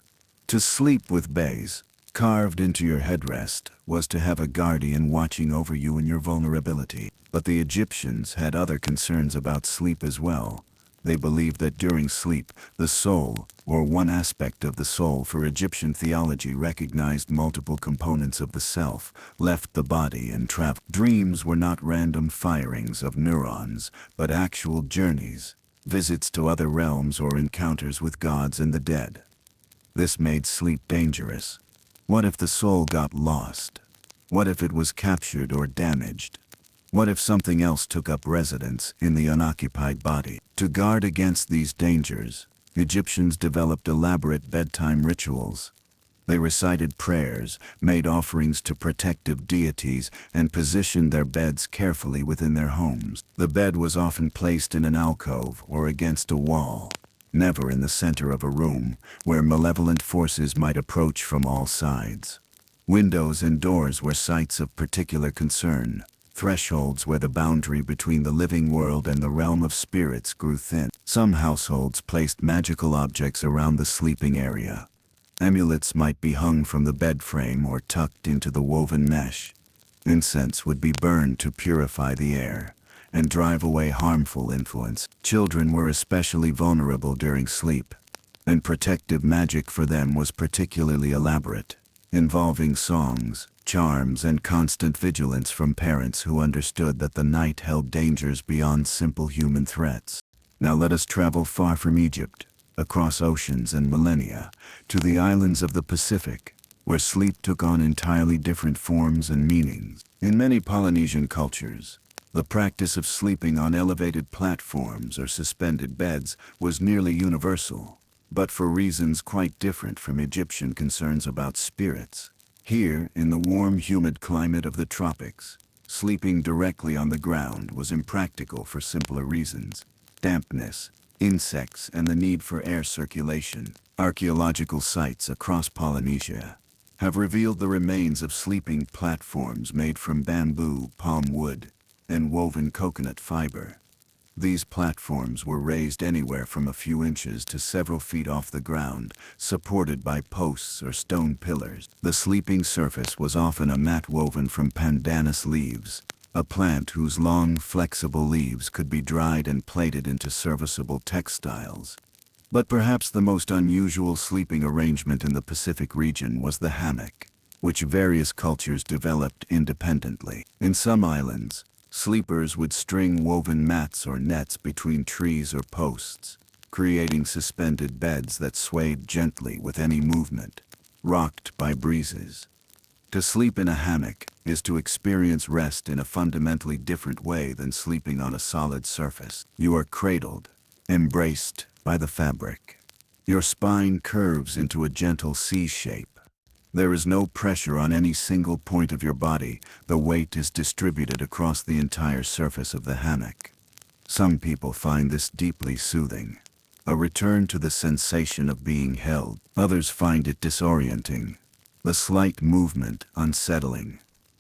To sleep with Bes, carved into your headrest, was to have a guardian watching over you in your vulnerability. But the Egyptians had other concerns about sleep as well. They believed that during sleep, the soul, or one aspect of the soul for Egyptian theology recognized multiple components of the self, left the body and traveled. Dreams were not random firings of neurons, but actual journeys, visits to other realms or encounters with gods and the dead. This made sleep dangerous. What if the soul got lost? What if it was captured or damaged? What if something else took up residence in the unoccupied body? To guard against these dangers, Egyptians developed elaborate bedtime rituals. They recited prayers, made offerings to protective deities, and positioned their beds carefully within their homes. The bed was often placed in an alcove or against a wall, never in the center of a room, where malevolent forces might approach from all sides. Windows and doors were sites of particular concern, thresholds where the boundary between the living world and the realm of spirits grew thin. Some households placed magical objects around the sleeping area. Amulets might be hung from the bed frame or tucked into the woven mesh. Incense would be burned to purify the air and drive away harmful influence. Children were especially vulnerable during sleep, and protective magic for them was particularly elaborate, involving songs, charms, and constant vigilance from parents who understood that the night held dangers beyond simple human threats. Now let us travel far from Egypt, across oceans and millennia, to the islands of the Pacific, where sleep took on entirely different forms and meanings. In many Polynesian cultures, the practice of sleeping on elevated platforms or suspended beds was nearly universal, but for reasons quite different from Egyptian concerns about spirits. Here, in the warm, humid climate of the tropics, sleeping directly on the ground was impractical for simpler reasons: dampness, insects, and the need for air circulation. Archaeological sites across Polynesia have revealed the remains of sleeping platforms made from bamboo, palm wood, and woven coconut fiber. These platforms were raised anywhere from a few inches to several feet off the ground, supported by posts or stone pillars. The sleeping surface was often a mat woven from pandanus leaves, a plant whose long, flexible leaves could be dried and plaited into serviceable textiles. But perhaps the most unusual sleeping arrangement in the Pacific region was the hammock, which various cultures developed independently. In some islands, sleepers would string woven mats or nets between trees or posts, creating suspended beds that swayed gently with any movement, rocked by breezes. To sleep in a hammock is to experience rest in a fundamentally different way than sleeping on a solid surface. You are cradled, embraced by the fabric. Your spine curves into a gentle C shape. There is no pressure on any single point of your body. The weight is distributed across the entire surface of the hammock. Some people find this deeply soothing, a return to the sensation of being held. Others find it disorienting, the slight movement unsettling,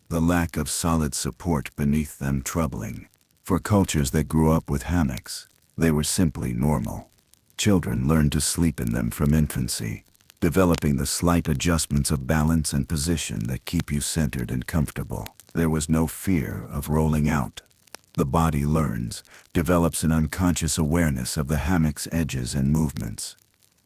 the lack of solid support beneath them troubling. For cultures that grew up with hammocks, they were simply normal. Children learned to sleep in them from infancy, developing the slight adjustments of balance and position that keep you centered and comfortable. There was no fear of rolling out. The body learns, develops an unconscious awareness of the hammock's edges and movements.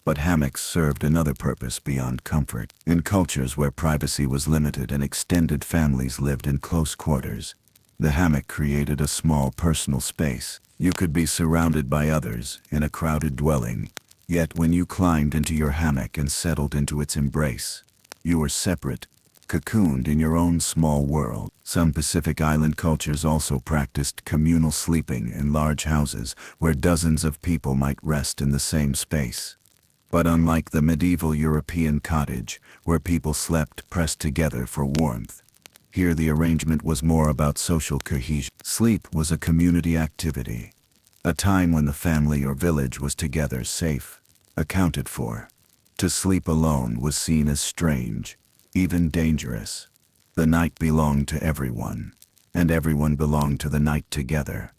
But hammocks served another purpose beyond comfort. In cultures where privacy was limited and extended families lived in close quarters, the hammock created a small personal space. You could be surrounded by others in a crowded dwelling, yet when you climbed into your hammock and settled into its embrace, you were separate, cocooned in your own small world. Some Pacific Island cultures also practiced communal sleeping in large houses where dozens of people might rest in the same space. But unlike the medieval European cottage, where people slept pressed together for warmth, here the arrangement was more about social cohesion. Sleep was a community activity, a time when the family or village was together, safe, accounted for. To sleep alone was seen as strange, even dangerous. The night belonged to everyone, and everyone belonged to the night together.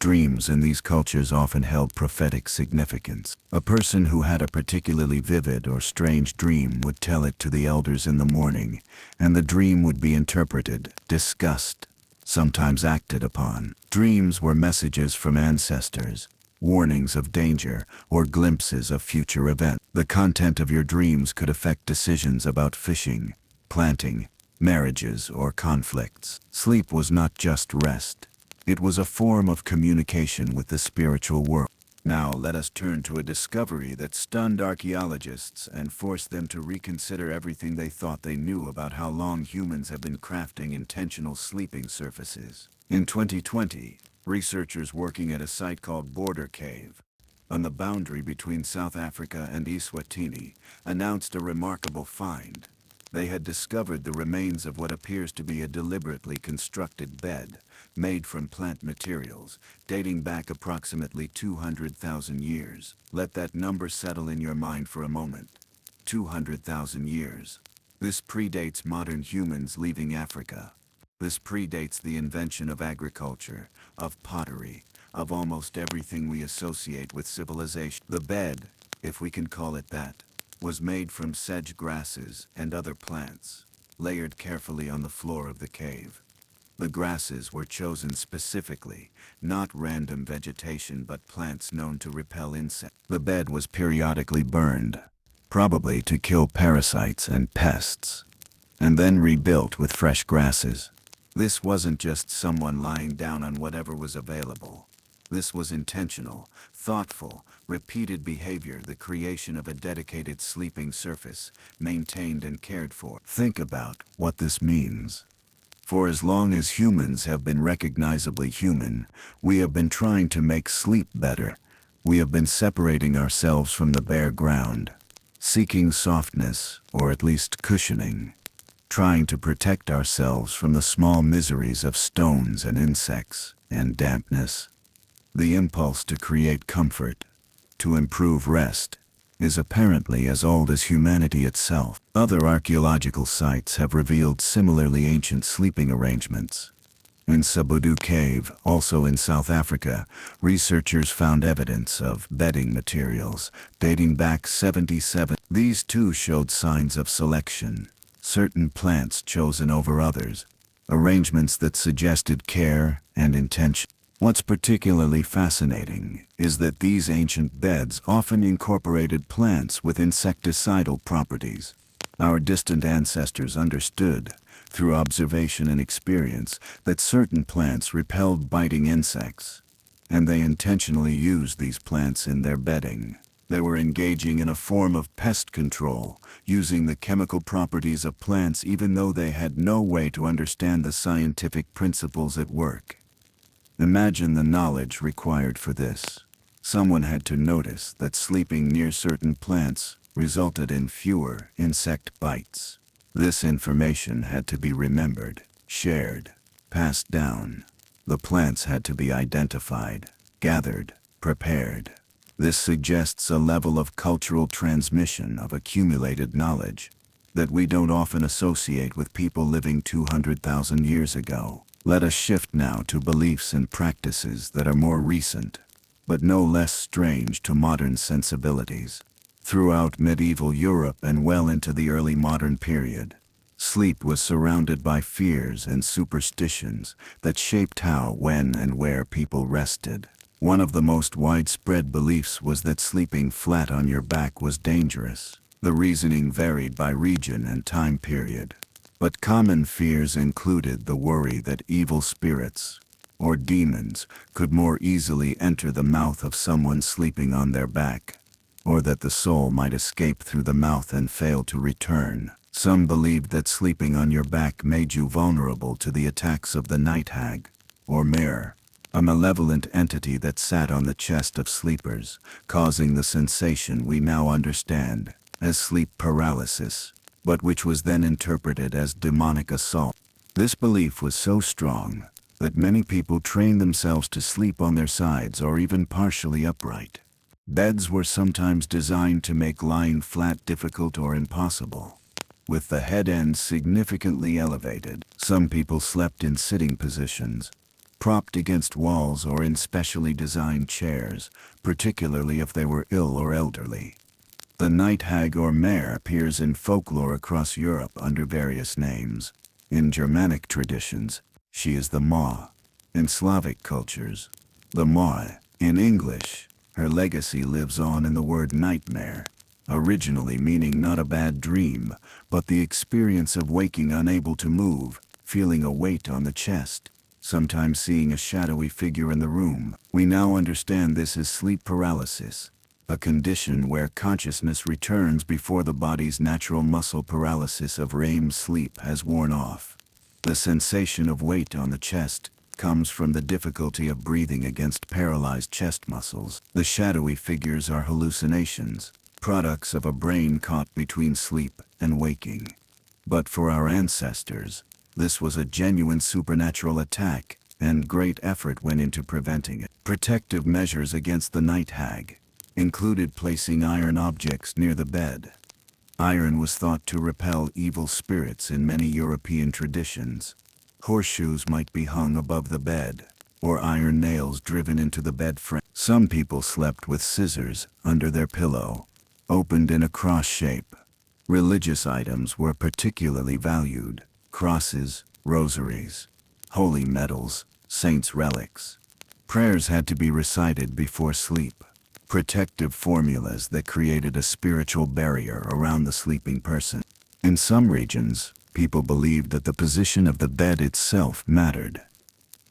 Dreams in these cultures often held prophetic significance. A person who had a particularly vivid or strange dream would tell it to the elders in the morning, and the dream would be interpreted, discussed, sometimes acted upon. Dreams were messages from ancestors, warnings of danger, or glimpses of future events. The content of your dreams could affect decisions about fishing, planting, marriages, or conflicts. Sleep was not just rest. It was a form of communication with the spiritual world. Now let us turn to a discovery that stunned archaeologists and forced them to reconsider everything they thought they knew about how long humans have been crafting intentional sleeping surfaces. In 2020, researchers working at a site called Border Cave on the boundary between South Africa and Eswatini, announced a remarkable find. They had discovered the remains of what appears to be a deliberately constructed bed, made from plant materials, dating back approximately 200,000 years. Let that number settle in your mind for a moment. 200,000 years. This predates modern humans leaving Africa. This predates the invention of agriculture, of pottery, of almost everything we associate with civilization. The bed, if we can call it that, was made from sedge grasses and other plants, layered carefully on the floor of the cave. The grasses were chosen specifically, not random vegetation but plants known to repel insects. The bed was periodically burned, probably to kill parasites and pests, and then rebuilt with fresh grasses. This wasn't just someone lying down on whatever was available. This was intentional, thoughtful, repeated behavior, the creation of a dedicated sleeping surface, maintained and cared for. Think about what this means. For as long as humans have been recognizably human, we have been trying to make sleep better. We have been separating ourselves from the bare ground, seeking softness, or at least cushioning, trying to protect ourselves from the small miseries of stones and insects and dampness. The impulse to create comfort, to improve rest, is apparently as old as humanity itself. Other archaeological sites have revealed similarly ancient sleeping arrangements. In Sabudu Cave, also in South Africa, researchers found evidence of bedding materials dating back 77. These too showed signs of selection, certain plants chosen over others, arrangements that suggested care and intention. What's particularly fascinating is that these ancient beds often incorporated plants with insecticidal properties. Our distant ancestors understood, through observation and experience, that certain plants repelled biting insects, and they intentionally used these plants in their bedding. They were engaging in a form of pest control, using the chemical properties of plants even though they had no way to understand the scientific principles at work. Imagine the knowledge required for this. Someone had to notice that sleeping near certain plants resulted in fewer insect bites. This information had to be remembered, shared, passed down. The plants had to be identified, gathered, prepared. This suggests a level of cultural transmission of accumulated knowledge that we don't often associate with people living 200,000 years ago. Let us shift now to beliefs and practices that are more recent, but no less strange to modern sensibilities. Throughout medieval Europe and well into the early modern period, sleep was surrounded by fears and superstitions that shaped how, when, and where people rested. One of the most widespread beliefs was that sleeping flat on your back was dangerous. The reasoning varied by region and time period, but common fears included the worry that evil spirits, or demons, could more easily enter the mouth of someone sleeping on their back, or that the soul might escape through the mouth and fail to return. Some believed that sleeping on your back made you vulnerable to the attacks of the night hag, or mare, a malevolent entity that sat on the chest of sleepers, causing the sensation we now understand as sleep paralysis, but which was then interpreted as demonic assault. This belief was so strong that many people trained themselves to sleep on their sides or even partially upright. Beds were sometimes designed to make lying flat difficult or impossible, with the head end significantly elevated. Some people slept in sitting positions, propped against walls or in specially designed chairs, particularly if they were ill or elderly. The night hag or mare appears in folklore across Europe under various names. In Germanic traditions, she is the maw. In Slavic cultures, the maw. In English, her legacy lives on in the word nightmare, originally meaning not a bad dream, but the experience of waking unable to move, feeling a weight on the chest, sometimes seeing a shadowy figure in the room. We now understand this as sleep paralysis, a condition where consciousness returns before the body's natural muscle paralysis of REM sleep has worn off. The sensation of weight on the chest, comes from the difficulty of breathing against paralyzed chest muscles. The shadowy figures are hallucinations, products of a brain caught between sleep and waking. But for our ancestors, this was a genuine supernatural attack, and great effort went into preventing it. Protective measures against the night hag included placing iron objects near the bed. Iron was thought to repel evil spirits in many European traditions. Horseshoes might be hung above the bed, or iron nails driven into the bed frame. Some people slept with scissors under their pillow, opened in a cross shape. Religious items were particularly valued: crosses, rosaries, holy medals, saints' relics. Prayers had to be recited before sleep, protective formulas that created a spiritual barrier around the sleeping person. In some regions, people believed that the position of the bed itself mattered.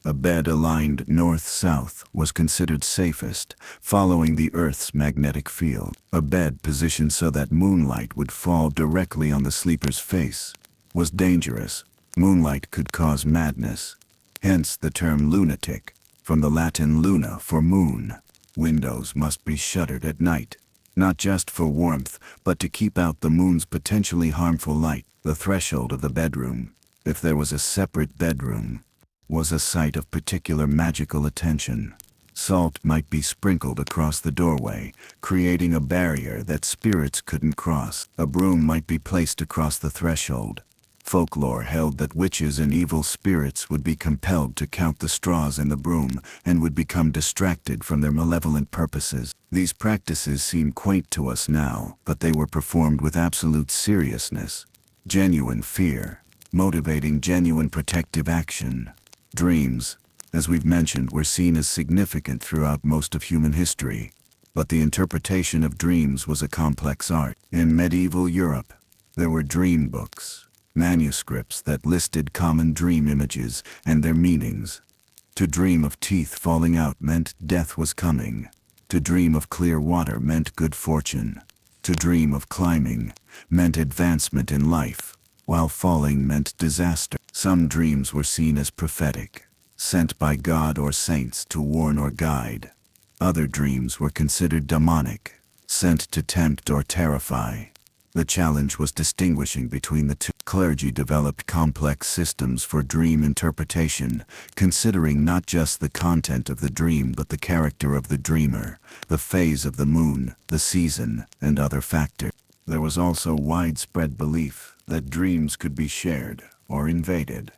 A bed aligned north-south was considered safest, following the Earth's magnetic field. A bed positioned so that moonlight would fall directly on the sleeper's face was dangerous. Moonlight could cause madness, hence the term lunatic, from the Latin luna for moon. Windows must be shuttered at night, not just for warmth, but to keep out the moon's potentially harmful light. The threshold of the bedroom, if there was a separate bedroom, was a site of particular magical attention. Salt might be sprinkled across the doorway, creating a barrier that spirits couldn't cross. A broom might be placed across the threshold. Folklore held that witches and evil spirits would be compelled to count the straws in the broom and would become distracted from their malevolent purposes. These practices seem quaint to us now, but they were performed with absolute seriousness. Genuine fear, motivating genuine protective action. Dreams, as we've mentioned, were seen as significant throughout most of human history, but the interpretation of dreams was a complex art. In medieval Europe, there were dream books, manuscripts that listed common dream images and their meanings. To dream of teeth falling out meant death was coming. To dream of clear water meant good fortune. To dream of climbing meant advancement in life, while falling meant disaster. Some dreams were seen as prophetic, sent by God or saints to warn or guide. Other dreams were considered demonic, sent to tempt or terrify. The challenge was distinguishing between the two. Clergy developed complex systems for dream interpretation, considering not just the content of the dream but the character of the dreamer, the phase of the moon, the season, and other factors. There was also widespread belief that dreams could be shared or invaded.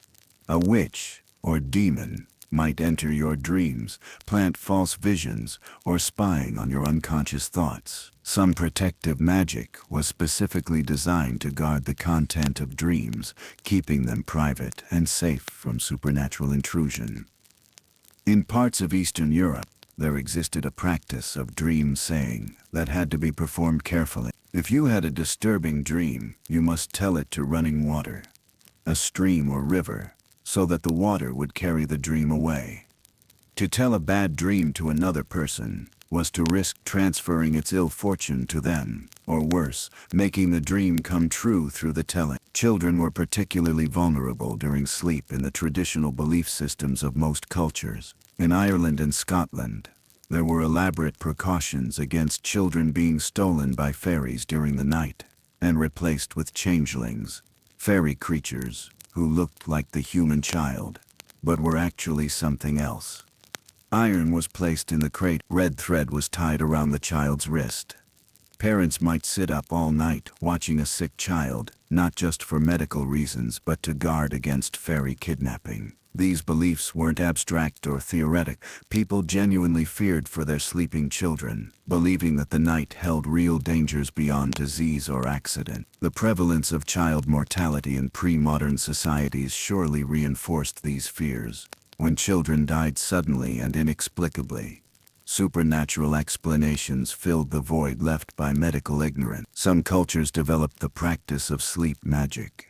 A witch or demon might enter your dreams, plant false visions, or spying on your unconscious thoughts. Some protective magic was specifically designed to guard the content of dreams, keeping them private and safe from supernatural intrusion. In parts of Eastern Europe, there existed a practice of dream saying that had to be performed carefully. If you had a disturbing dream, you must tell it to running water, a stream or river, so that the water would carry the dream away. To tell a bad dream to another person was to risk transferring its ill fortune to them, or worse, making the dream come true through the telling. Children were particularly vulnerable during sleep in the traditional belief systems of most cultures. In Ireland and Scotland, there were elaborate precautions against children being stolen by fairies during the night and replaced with changelings, fairy creatures who looked like the human child, but were actually something else. Iron was placed in the crate. Red thread was tied around the child's wrist. Parents might sit up all night watching a sick child, not just for medical reasons but to guard against fairy kidnapping. These beliefs weren't abstract or theoretic. People genuinely feared for their sleeping children, believing that the night held real dangers beyond disease or accident. The prevalence of child mortality in pre-modern societies surely reinforced these fears. When children died suddenly and inexplicably, supernatural explanations filled the void left by medical ignorance. Some cultures developed the practice of sleep magic,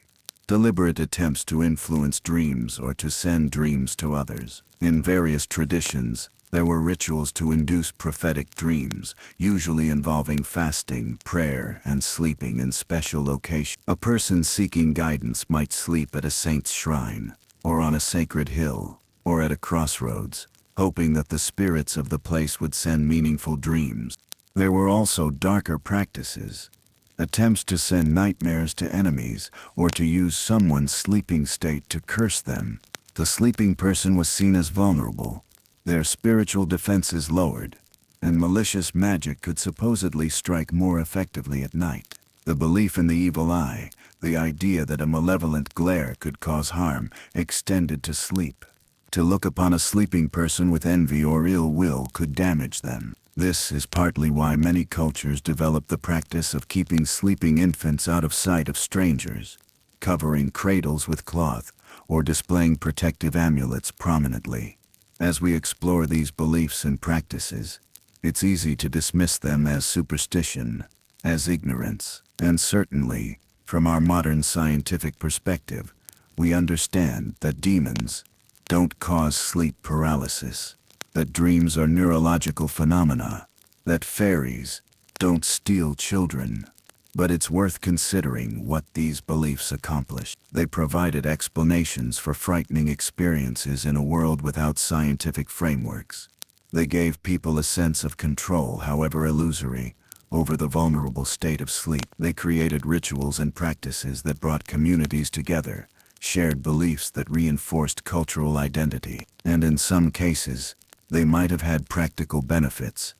deliberate attempts to influence dreams or to send dreams to others. In various traditions, there were rituals to induce prophetic dreams, usually involving fasting, prayer, and sleeping in special locations. A person seeking guidance might sleep at a saint's shrine, or on a sacred hill, or at a crossroads, hoping that the spirits of the place would send meaningful dreams. There were also darker practices, attempts to send nightmares to enemies or to use someone's sleeping state to curse them. The sleeping person was seen as vulnerable, their spiritual defenses lowered, and malicious magic could supposedly strike more effectively at night. The belief in the evil eye, the idea that a malevolent glare could cause harm, extended to sleep. To look upon a sleeping person with envy or ill will could damage them. This is partly why many cultures developed the practice of keeping sleeping infants out of sight of strangers, covering cradles with cloth, or displaying protective amulets prominently. As we explore these beliefs and practices, it's easy to dismiss them as superstition, as ignorance, and certainly, from our modern scientific perspective, we understand that demons don't cause sleep paralysis, that dreams are neurological phenomena, that fairies don't steal children. But it's worth considering what these beliefs accomplished. They provided explanations for frightening experiences in a world without scientific frameworks. They gave people a sense of control, however illusory, over the vulnerable state of sleep. They created rituals and practices that brought communities together, shared beliefs that reinforced cultural identity, and in some cases, they might have had practical benefits.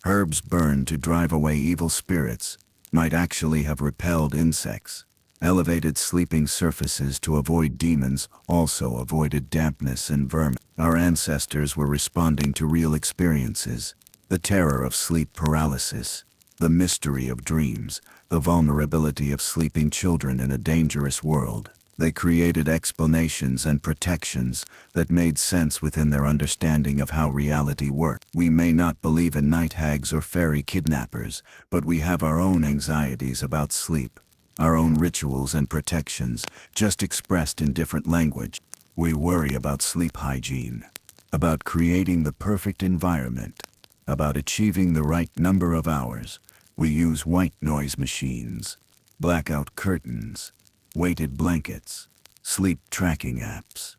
Herbs burned to drive away evil spirits might actually have repelled insects. Elevated sleeping surfaces to avoid demons also avoided dampness and vermin. Our ancestors were responding to real experiences, the terror of sleep paralysis, the mystery of dreams, the vulnerability of sleeping children in a dangerous world. They created explanations and protections that made sense within their understanding of how reality worked. We may not believe in night hags or fairy kidnappers, but we have our own anxieties about sleep, our own rituals and protections, just expressed in different language. We worry about sleep hygiene, about creating the perfect environment, about achieving the right number of hours. We use white noise machines, blackout curtains, weighted blankets, sleep tracking apps.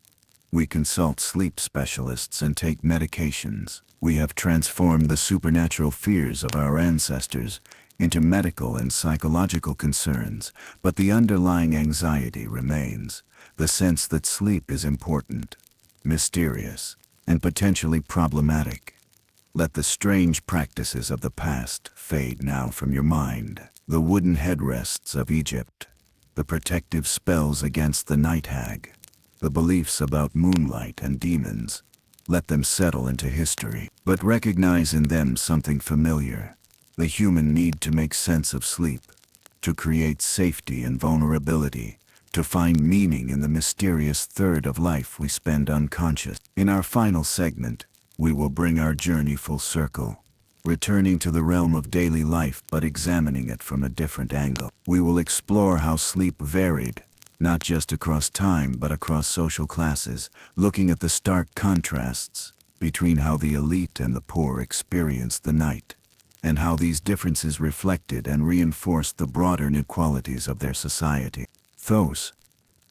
We consult sleep specialists and take medications. We have transformed the supernatural fears of our ancestors into medical and psychological concerns, but the underlying anxiety remains, the sense that sleep is important, mysterious, and potentially problematic. Let the strange practices of the past fade now from your mind. The wooden headrests of Egypt, the protective spells against the night hag, the beliefs about moonlight and demons, let them settle into history. But recognize in them something familiar, the human need to make sense of sleep, to create safety and vulnerability, to find meaning in the mysterious third of life we spend unconscious. In our final segment, we will bring our journey full circle, returning to the realm of daily life but examining it from a different angle. We will explore how sleep varied, not just across time but across social classes, looking at the stark contrasts between how the elite and the poor experienced the night, and how these differences reflected and reinforced the broader inequalities of their society. Thos,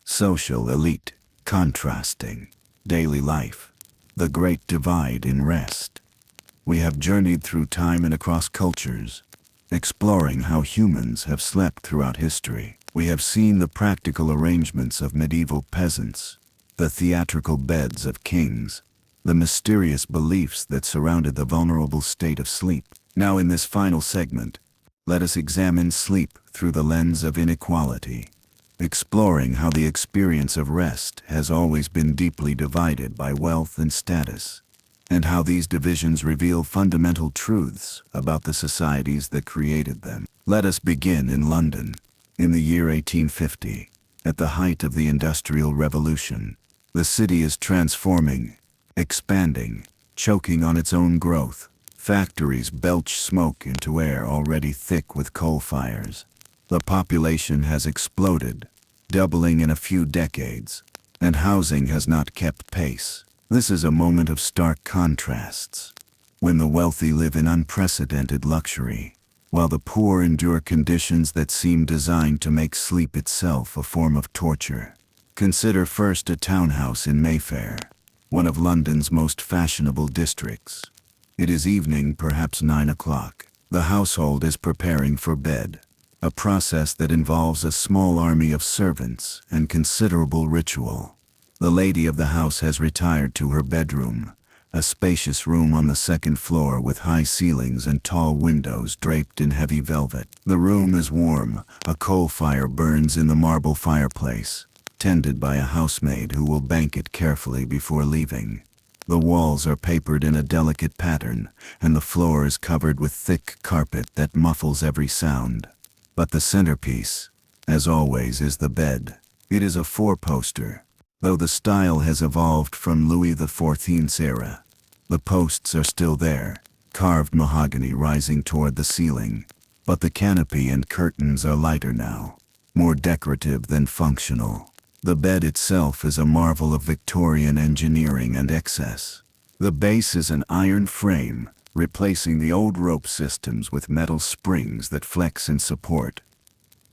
social elite, contrasting, daily life, the great divide in rest. We have journeyed through time and across cultures, exploring how humans have slept throughout history. We have seen the practical arrangements of medieval peasants, the theatrical beds of kings, the mysterious beliefs that surrounded the vulnerable state of sleep. Now in this final segment, let us examine sleep through the lens of inequality, exploring how the experience of rest has always been deeply divided by wealth and status, and how these divisions reveal fundamental truths about the societies that created them. Let us begin in London, in the year 1850, at the height of the Industrial Revolution. The city is transforming, expanding, choking on its own growth. Factories belch smoke into air already thick with coal fires. The population has exploded, doubling in a few decades, and housing has not kept pace. This is a moment of stark contrasts, when the wealthy live in unprecedented luxury, while the poor endure conditions that seem designed to make sleep itself a form of torture. Consider first a townhouse in Mayfair. one of London's most fashionable districts. It is evening, perhaps 9 o'clock. The household is preparing for bed, a process that involves a small army of servants and considerable ritual. The lady of the house has retired to her bedroom, a spacious room on the second floor with high ceilings and tall windows draped in heavy velvet. The room is warm, a coal fire burns in the marble fireplace, tended by a housemaid who will bank it carefully before leaving. The walls are papered in a delicate pattern, and the floor is covered with thick carpet that muffles every sound. But the centerpiece, as always, is the bed. It is a four-poster. Though the style has evolved from Louis XIV's era, the posts are still there, carved mahogany rising toward the ceiling. But the canopy and curtains are lighter now, more decorative than functional. The bed itself is a marvel of Victorian engineering and excess. The base is an iron frame, replacing the old rope systems with metal springs that flex and support.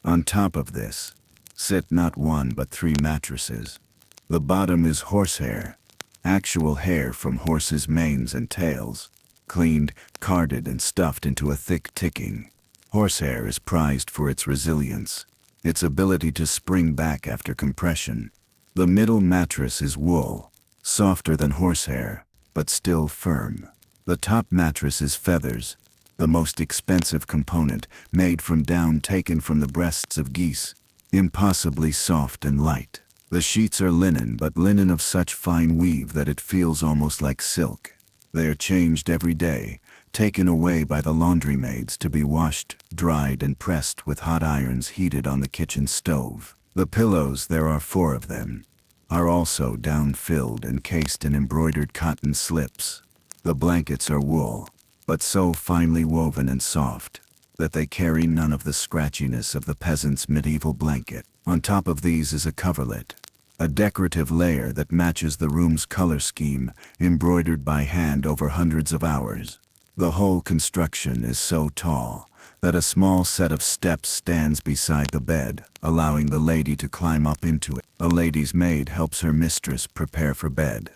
On top of this, sit not one but 3 mattresses. The bottom is horsehair, actual hair from horses' manes and tails, cleaned, carded, and stuffed into a thick ticking. Horsehair is prized for its resilience, its ability to spring back after compression. The middle mattress is wool, softer than horsehair, but still firm. The top mattress is feathers, the most expensive component, made from down taken from the breasts of geese, impossibly soft and light. The sheets are linen, but linen of such fine weave that it feels almost like silk. They are changed every day, taken away by the laundry maids to be washed, dried, and pressed with hot irons heated on the kitchen stove. The pillows, there are 4 of them, are also down-filled and cased in embroidered cotton slips. The blankets are wool, but so finely woven and soft that they carry none of the scratchiness of the peasant's medieval blanket. On top of these is a coverlet, a decorative layer that matches the room's color scheme, embroidered by hand over hundreds of hours. The whole construction is so tall that a small set of steps stands beside the bed, allowing the lady to climb up into it. A lady's maid helps her mistress prepare for bed.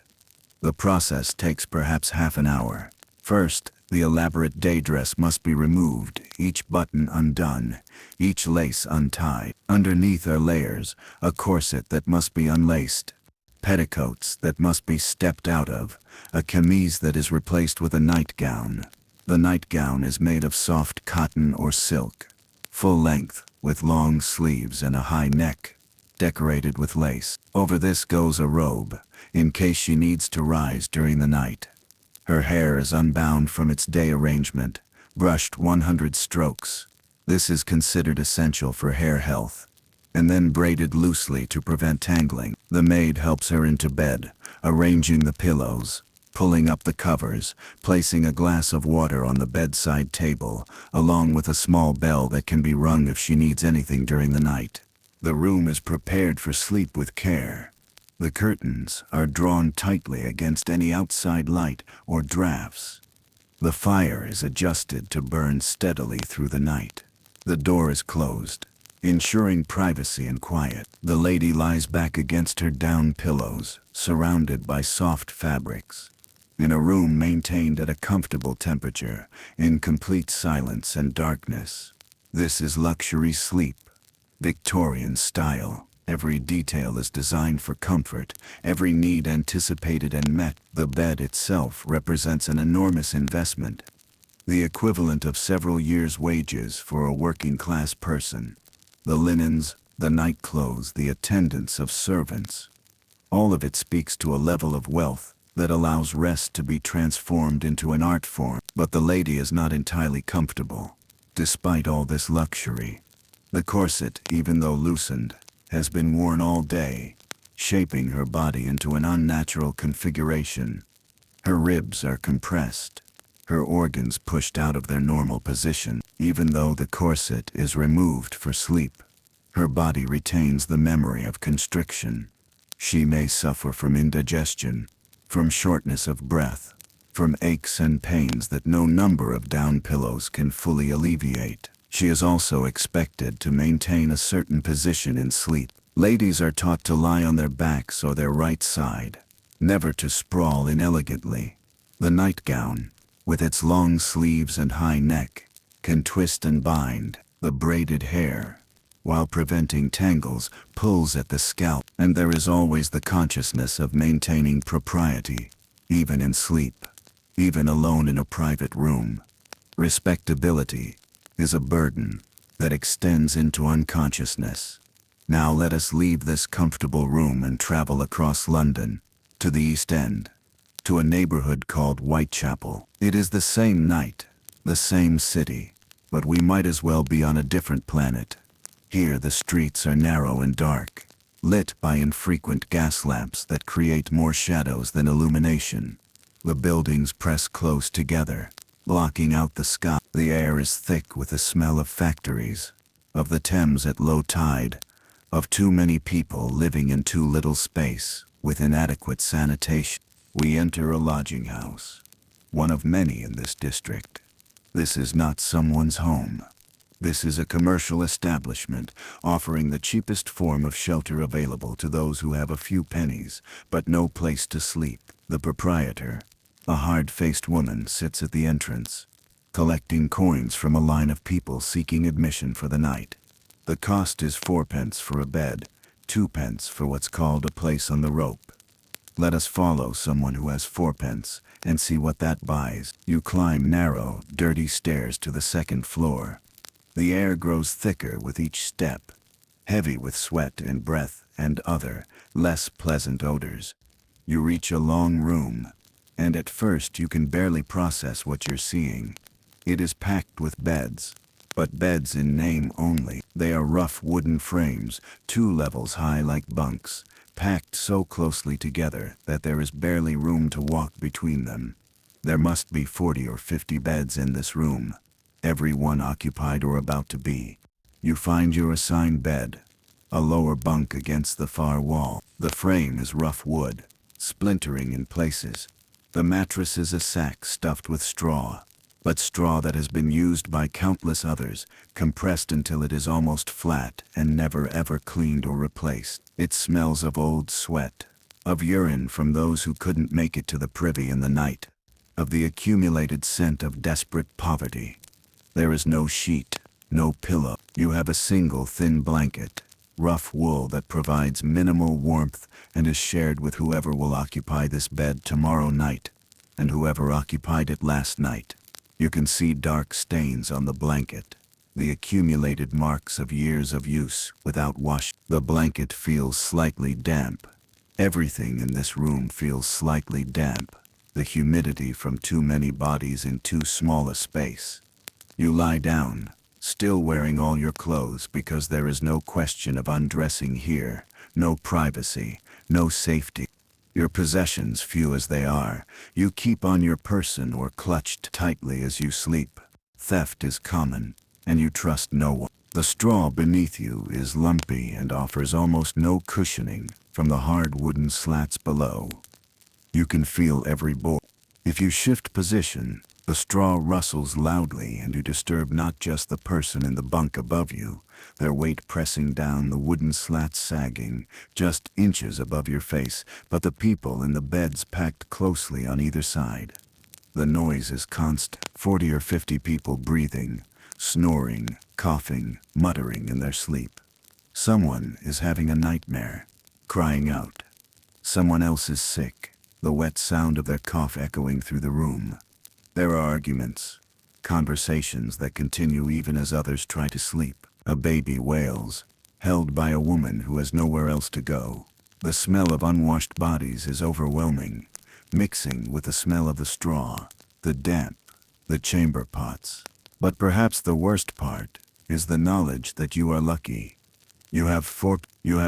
The process takes perhaps half an hour. First, the elaborate day dress must be removed, each button undone, each lace untied. Underneath are layers, a corset that must be unlaced, petticoats that must be stepped out of, a chemise that is replaced with a nightgown. The nightgown is made of soft cotton or silk, full length, with long sleeves and a high neck, decorated with lace. Over this goes a robe, in case she needs to rise during the night. Her hair is unbound from its day arrangement, brushed 100 strokes. This is considered essential for hair health, and then braided loosely to prevent tangling. The maid helps her into bed, arranging the pillows, pulling up the covers, placing a glass of water on the bedside table, along with a small bell that can be rung if she needs anything during the night. The room is prepared for sleep with care. The curtains are drawn tightly against any outside light or drafts. The fire is adjusted to burn steadily through the night. The door is closed, ensuring privacy and quiet. The lady lies back against her down pillows, surrounded by soft fabrics, in a room maintained at a comfortable temperature, in complete silence and darkness. This is luxury sleep, Victorian style. Every detail is designed for comfort, every need anticipated and met. The bed itself represents an enormous investment, the equivalent of several years' wages for a working-class person. The linens, the night clothes, the attendance of servants, all of it speaks to a level of wealth that allows rest to be transformed into an art form. But the lady is not entirely comfortable, despite all this luxury. The corset, even though loosened, has been worn all day, shaping her body into an unnatural configuration. Her ribs are compressed, her organs pushed out of their normal position. Even though the corset is removed for sleep, her body retains the memory of constriction. She may suffer from indigestion, from shortness of breath, from aches and pains that no number of down pillows can fully alleviate. She is also expected to maintain a certain position in sleep. Ladies are taught to lie on their backs or their right side, never to sprawl inelegantly. The nightgown, with its long sleeves and high neck, can twist and bind the braided hair, while preventing tangles, pulls at the scalp, and there is always the consciousness of maintaining propriety, even in sleep, even alone in a private room. Respectability is a burden that extends into unconsciousness. Now let us leave this comfortable room and travel across London, to the East End, to a neighborhood called Whitechapel. It is the same night, the same city, but we might as well be on a different planet. Here the streets are narrow and dark, lit by infrequent gas lamps that create more shadows than illumination. The buildings press close together, blocking out the sky. The air is thick with the smell of factories, of the Thames at low tide, of too many people living in too little space, with inadequate sanitation. We enter a lodging house, one of many in this district. This is not someone's home. This is a commercial establishment offering the cheapest form of shelter available to those who have a few pennies, but no place to sleep. The proprietor, a hard-faced woman, sits at the entrance, collecting coins from a line of people seeking admission for the night. The cost is 4p for a bed, 2p for what's called a place on the rope. Let us follow someone who has 4p and see what that buys. You climb narrow, dirty stairs to the second floor. The air grows thicker with each step, heavy with sweat and breath and other, less pleasant odors. You reach a long room, and at first you can barely process what you're seeing. It is packed with beds, but beds in name only. They are rough wooden frames, 2 levels high like bunks, packed so closely together that there is barely room to walk between them. There must be 40 or 50 beds in this room, every one occupied or about to be. You find your assigned bed, a lower bunk against the far wall. The frame is rough wood, splintering in places. The mattress is a sack stuffed with straw, but straw that has been used by countless others, compressed until it is almost flat and never ever cleaned or replaced. It smells of old sweat, of urine from those who couldn't make it to the privy in the night, of the accumulated scent of desperate poverty. There is no sheet, no pillow. You have a single thin blanket, rough wool that provides minimal warmth and is shared with whoever will occupy this bed tomorrow night, and whoever occupied it last night. You can see dark stains on the blanket, the accumulated marks of years of use without wash. The blanket feels slightly damp. Everything in this room feels slightly damp, the humidity from too many bodies in too small a space. You lie down, still wearing all your clothes because there is no question of undressing here, no privacy, no safety. Your possessions, few as they are, you keep on your person or clutched tightly as you sleep. Theft is common, and you trust no one. The straw beneath you is lumpy and offers almost no cushioning from the hard wooden slats below. You can feel every bore. If you shift position, the straw rustles loudly and you disturb not just the person in the bunk above you, their weight pressing down, the wooden slats sagging just inches above your face, but the people in the beds packed closely on either side. The noise is constant, 40 or 50 people breathing, snoring, coughing, muttering in their sleep. Someone is having a nightmare, crying out. Someone else is sick, the wet sound of their cough echoing through the room. There are arguments, conversations that continue even as others try to sleep. A baby wails, held by a woman who has nowhere else to go. The smell of unwashed bodies is overwhelming, mixing with the smell of the straw, the damp, the chamber pots. But perhaps the worst part is the knowledge that you are lucky. You have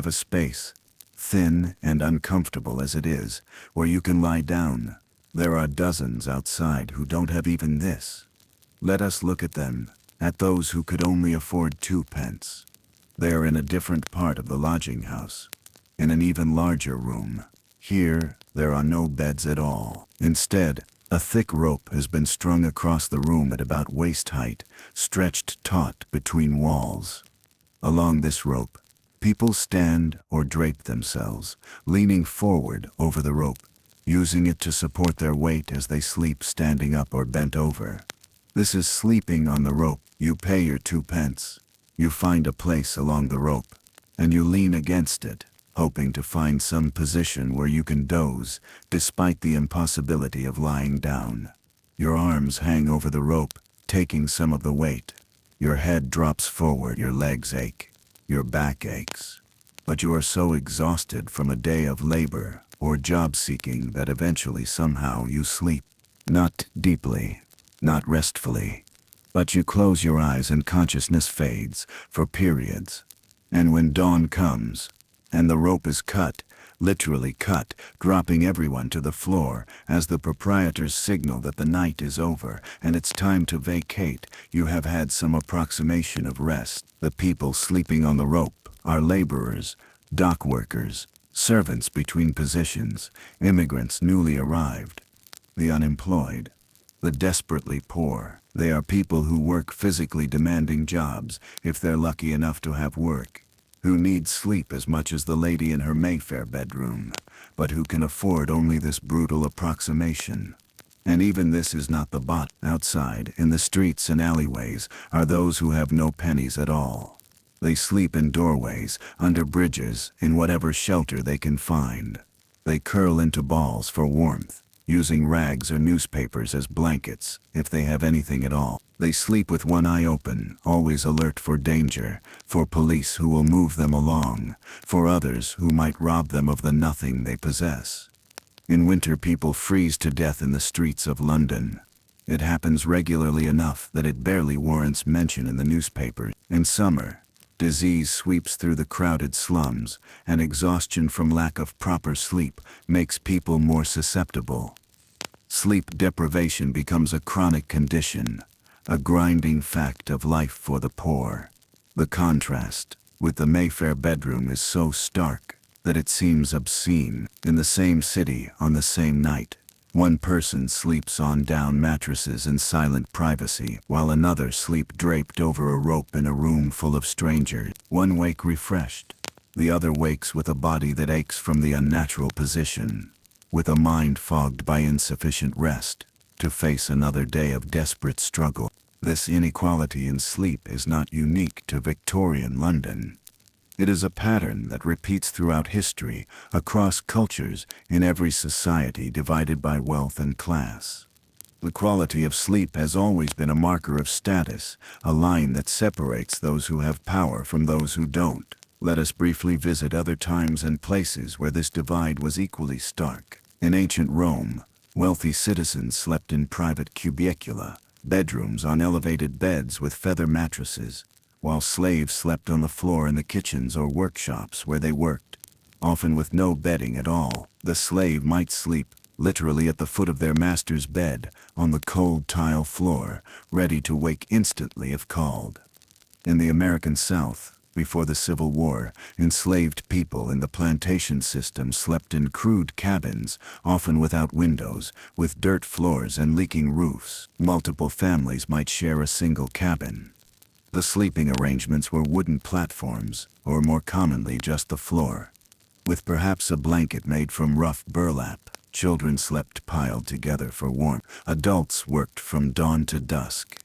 a space, thin and uncomfortable as it is, where you can lie down. There are dozens outside who don't have even this. Let us look at them, at those who could only afford 2p. They are in a different part of the lodging house, in an even larger room. Here, there are no beds at all. Instead, a thick rope has been strung across the room at about waist height, stretched taut between walls. Along this rope, people stand or drape themselves, leaning forward over the rope, using it to support their weight as they sleep standing up or bent over. This is sleeping on the rope. You pay your 2 pence. You find a place along the rope, and you lean against it, hoping to find some position where you can doze, despite the impossibility of lying down. Your arms hang over the rope, taking some of the weight. Your head drops forward, your legs ache, your back aches. But you are so exhausted from a day of labor or job seeking that eventually somehow you sleep. Not deeply, not restfully, but you close your eyes and consciousness fades for periods. And when dawn comes, and the rope is cut, literally cut, dropping everyone to the floor as the proprietors signal that the night is over and it's time to vacate, you have had some approximation of rest. The people sleeping on the rope are laborers, dock workers, servants between positions, immigrants newly arrived, the unemployed, the desperately poor. They are people who work physically demanding jobs, if they're lucky enough to have work, who need sleep as much as the lady in her Mayfair bedroom, but who can afford only this brutal approximation. And even this is not the bot. Outside, in the streets and alleyways, are those who have no pennies at all. They sleep in doorways, under bridges, in whatever shelter they can find. They curl into balls for warmth, using rags or newspapers as blankets, if they have anything at all. They sleep with one eye open, always alert for danger, for police who will move them along, for others who might rob them of the nothing they possess. In winter, people freeze to death in the streets of London. It happens regularly enough that it barely warrants mention in the newspapers. In summer, disease sweeps through the crowded slums, and exhaustion from lack of proper sleep makes people more susceptible. Sleep deprivation becomes a chronic condition, a grinding fact of life for the poor. The contrast with the Mayfair bedroom is so stark that it seems obscene. In the same city, on the same night, one person sleeps on down mattresses in silent privacy, while another sleep draped over a rope in a room full of strangers. One wake refreshed, the other wakes with a body that aches from the unnatural position, with a mind fogged by insufficient rest, to face another day of desperate struggle. This inequality in sleep is not unique to Victorian London. It is a pattern that repeats throughout history, across cultures, in every society divided by wealth and class. The quality of sleep has always been a marker of status, a line that separates those who have power from those who don't. Let us briefly visit other times and places where this divide was equally stark. In ancient Rome, wealthy citizens slept in private cubicula, bedrooms on elevated beds with feather mattresses, while slaves slept on the floor in the kitchens or workshops where they worked, often with no bedding at all. The slave might sleep, literally at the foot of their master's bed, on the cold tile floor, ready to wake instantly if called. In the American South, before the Civil War, enslaved people in the plantation system slept in crude cabins, often without windows, with dirt floors and leaking roofs. Multiple families might share a single cabin. The sleeping arrangements were wooden platforms, or more commonly just the floor, with perhaps a blanket made from rough burlap. Children slept piled together for warmth. Adults worked from dawn to dusk,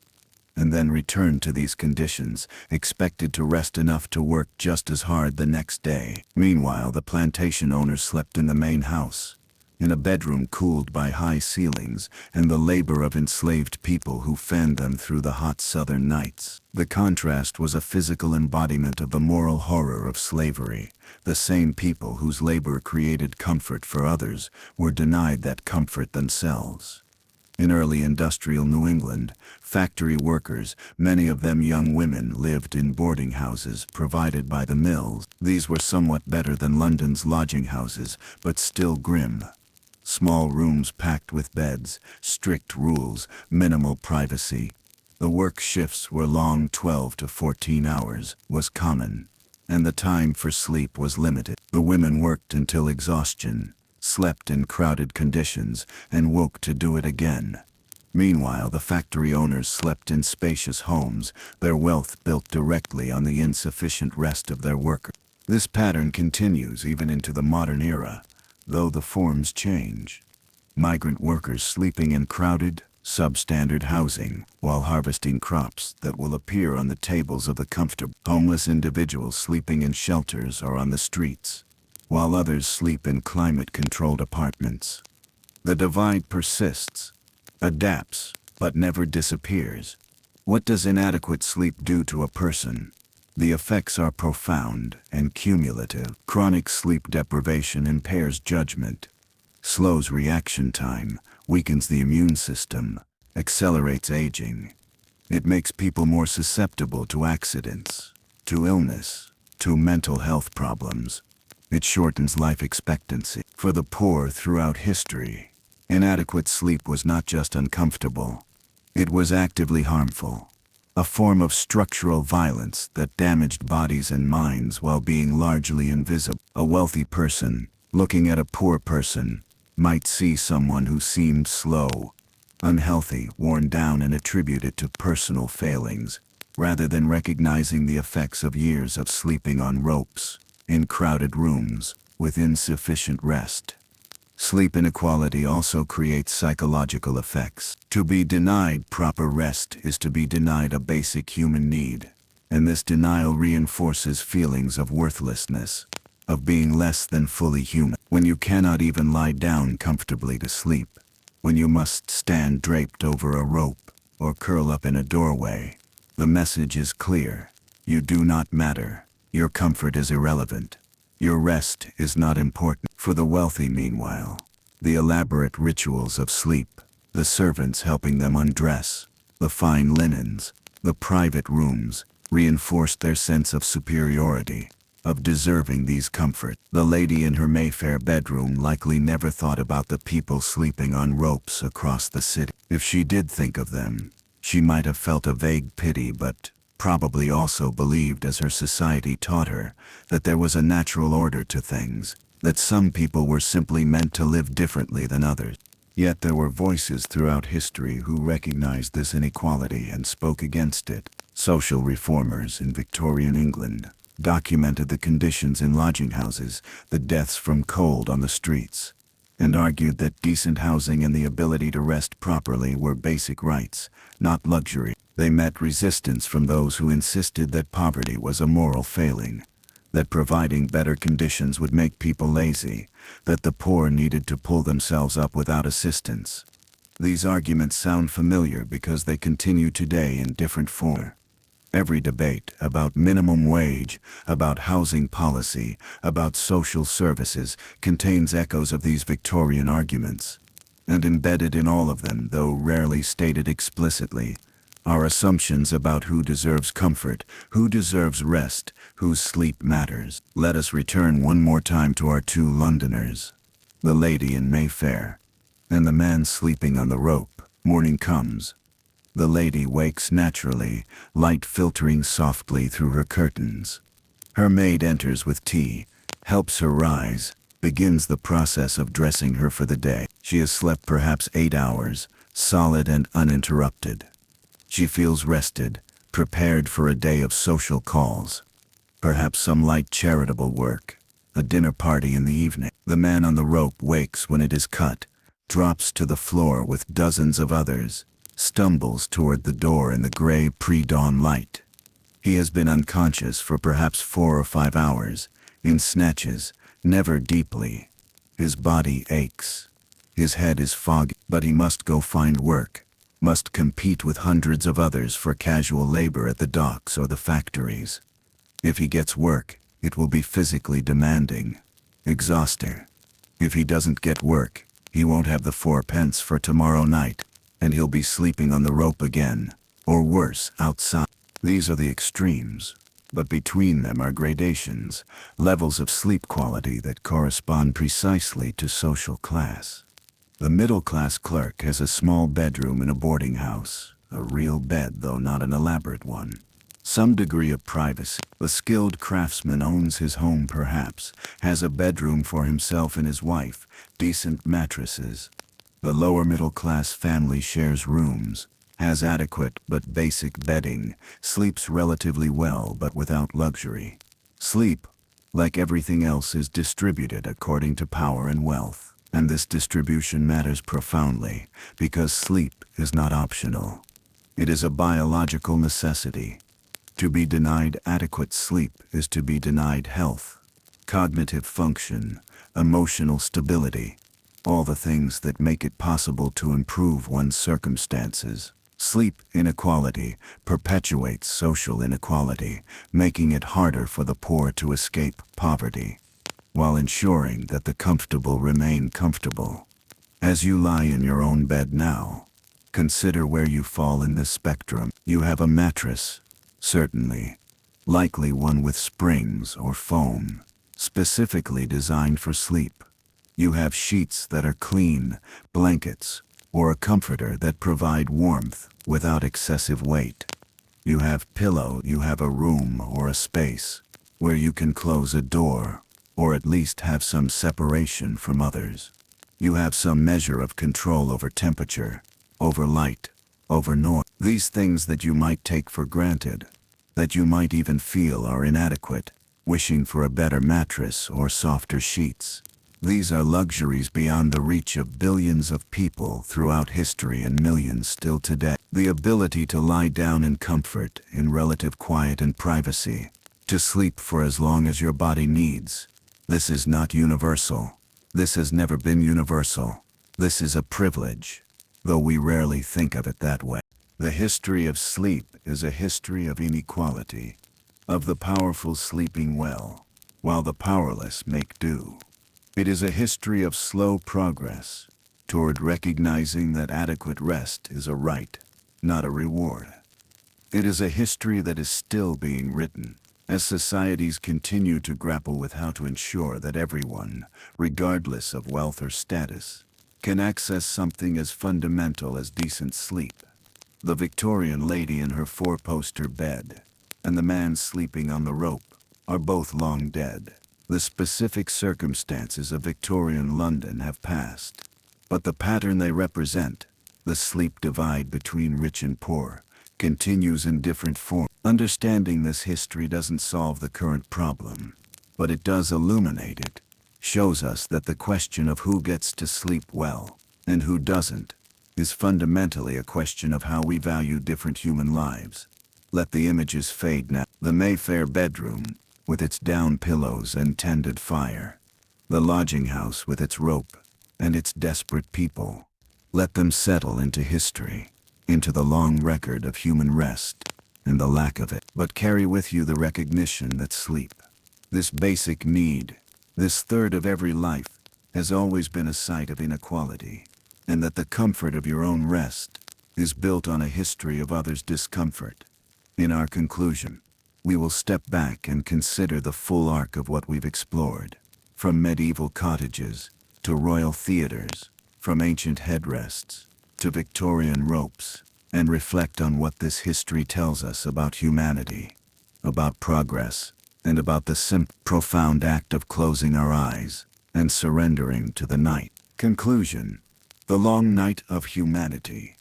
and then returned to these conditions, expected to rest enough to work just as hard the next day. Meanwhile, the plantation owners slept in the main house, in a bedroom cooled by high ceilings and the labor of enslaved people who fanned them through the hot southern nights. The contrast was a physical embodiment of the moral horror of slavery. The same people whose labor created comfort for others were denied that comfort themselves. In early industrial New England, factory workers, many of them young women, lived in boarding houses provided by the mills. These were somewhat better than London's lodging houses, but still grim. Small rooms packed with beds, strict rules, minimal privacy. The work shifts were long. 12 to 14 hours was common, and the time for sleep was limited. The women worked until exhaustion, slept in crowded conditions, and woke to do it again. Meanwhile, the factory owners slept in spacious homes, their wealth built directly on the insufficient rest of their workers. This pattern continues even into the modern era, though the forms change. Migrant workers sleeping in crowded, substandard housing while harvesting crops that will appear on the tables of the comfortable. Homeless individuals sleeping in shelters or on the streets, while others sleep in climate-controlled apartments. The divide persists, adapts, but never disappears. What does inadequate sleep do to a person? The effects are profound and cumulative. Chronic sleep deprivation impairs judgment, slows reaction time, weakens the immune system, accelerates aging. It makes people more susceptible to accidents, to illness, to mental health problems. It shortens life expectancy. For the poor throughout history, inadequate sleep was not just uncomfortable. It was actively harmful, a form of structural violence that damaged bodies and minds while being largely invisible. A wealthy person, looking at a poor person, might see someone who seemed slow, unhealthy, worn down, and attribute it to personal failings, rather than recognizing the effects of years of sleeping on ropes, in crowded rooms, with insufficient rest. Sleep inequality also creates psychological effects. To be denied proper rest is to be denied a basic human need, and this denial reinforces feelings of worthlessness, of being less than fully human. When you cannot even lie down comfortably to sleep, when you must stand draped over a rope or curl up in a doorway, the message is clear. You do not matter. Your comfort is irrelevant. Your rest is not important. For the wealthy, meanwhile, the elaborate rituals of sleep, the servants helping them undress, the fine linens, the private rooms, reinforced their sense of superiority, of deserving these comforts. The lady in her Mayfair bedroom likely never thought about the people sleeping on ropes across the city. If she did think of them, she might have felt a vague pity, but probably also believed, as her society taught her, that there was a natural order to things, that some people were simply meant to live differently than others. Yet there were voices throughout history who recognized this inequality and spoke against it. Social reformers in Victorian England documented the conditions in lodging houses, the deaths from cold on the streets, and argued that decent housing and the ability to rest properly were basic rights, not luxury. They met resistance from those who insisted that poverty was a moral failing, that providing better conditions would make people lazy, that the poor needed to pull themselves up without assistance. These arguments sound familiar because they continue today in different forms. Every debate about minimum wage, about housing policy, about social services contains echoes of these Victorian arguments. And embedded in all of them, though rarely stated explicitly, are assumptions about who deserves comfort, who deserves rest, whose sleep matters. Let us return one more time to our two Londoners, the lady in Mayfair, and the man sleeping on the rope. Morning comes. The lady wakes naturally, light filtering softly through her curtains. Her maid enters with tea, helps her rise, begins the process of dressing her for the day. She has slept perhaps 8 hours, solid and uninterrupted. She feels rested, prepared for a day of social calls, perhaps some light charitable work, a dinner party in the evening. The man on the rope wakes when it is cut, drops to the floor with dozens of others, stumbles toward the door in the gray pre-dawn light. He has been unconscious for perhaps 4 or 5 hours, in snatches, never deeply. His body aches. His head is foggy, but he must go find work, must compete with hundreds of others for casual labor at the docks or the factories. If he gets work, it will be physically demanding, exhausting. If he doesn't get work, he won't have the 4 pence for tomorrow night, and he'll be sleeping on the rope again, or worse, outside. These are the extremes, but between them are gradations, levels of sleep quality that correspond precisely to social class. The middle-class clerk has a small bedroom in a boarding house, a real bed though not an elaborate one. Some degree of privacy. The skilled craftsman owns his home perhaps, has a bedroom for himself and his wife, decent mattresses. The lower middle-class family shares rooms, has adequate but basic bedding, sleeps relatively well but without luxury. Sleep, like everything else, is distributed according to power and wealth. And this distribution matters profoundly because sleep is not optional. It is a biological necessity. To be denied adequate sleep is to be denied health, cognitive function, emotional stability, all the things that make it possible to improve one's circumstances. Sleep inequality perpetuates social inequality, making it harder for the poor to escape poverty, while ensuring that the comfortable remain comfortable. As you lie in your own bed now, consider where you fall in this spectrum. You have a mattress, certainly, likely one with springs or foam, specifically designed for sleep. You have sheets that are clean, blankets, or a comforter that provide warmth without excessive weight. You have pillow, you have a room or a space where you can close a door, or at least have some separation from others. You have some measure of control over temperature, over light, over noise. These things that you might take for granted, that you might even feel are inadequate, wishing for a better mattress or softer sheets. These are luxuries beyond the reach of billions of people throughout history and millions still today. The ability to lie down in comfort, in relative quiet and privacy, to sleep for as long as your body needs. This is not universal. This has never been universal. This is a privilege, though we rarely think of it that way. The history of sleep is a history of inequality, of the powerful sleeping well, while the powerless make do. It is a history of slow progress toward recognizing that adequate rest is a right, not a reward. It is a history that is still being written, as societies continue to grapple with how to ensure that everyone, regardless of wealth or status, can access something as fundamental as decent sleep. The Victorian lady in her four-poster bed, and the man sleeping on the rope, are both long dead. The specific circumstances of Victorian London have passed, but the pattern they represent, the sleep divide between rich and poor, continues in different forms. Understanding this history doesn't solve the current problem, but it does illuminate it, shows us that the question of who gets to sleep well and who doesn't is fundamentally a question of how we value different human lives. Let the images fade now. The Mayfair bedroom, with its down pillows and tended fire. The lodging house with its rope and its desperate people. Let them settle into history, into the long record of human rest and the lack of it. But carry with you the recognition that sleep, this basic need, this third of every life, has always been a site of inequality, and that the comfort of your own rest is built on a history of others' discomfort. In our conclusion, we will step back and consider the full arc of what we've explored, from medieval cottages to royal theaters, from ancient headrests to Victorian ropes, and reflect on what this history tells us about humanity, about progress, and about the profound act of closing our eyes and surrendering to the night. Conclusion: the long night of humanity.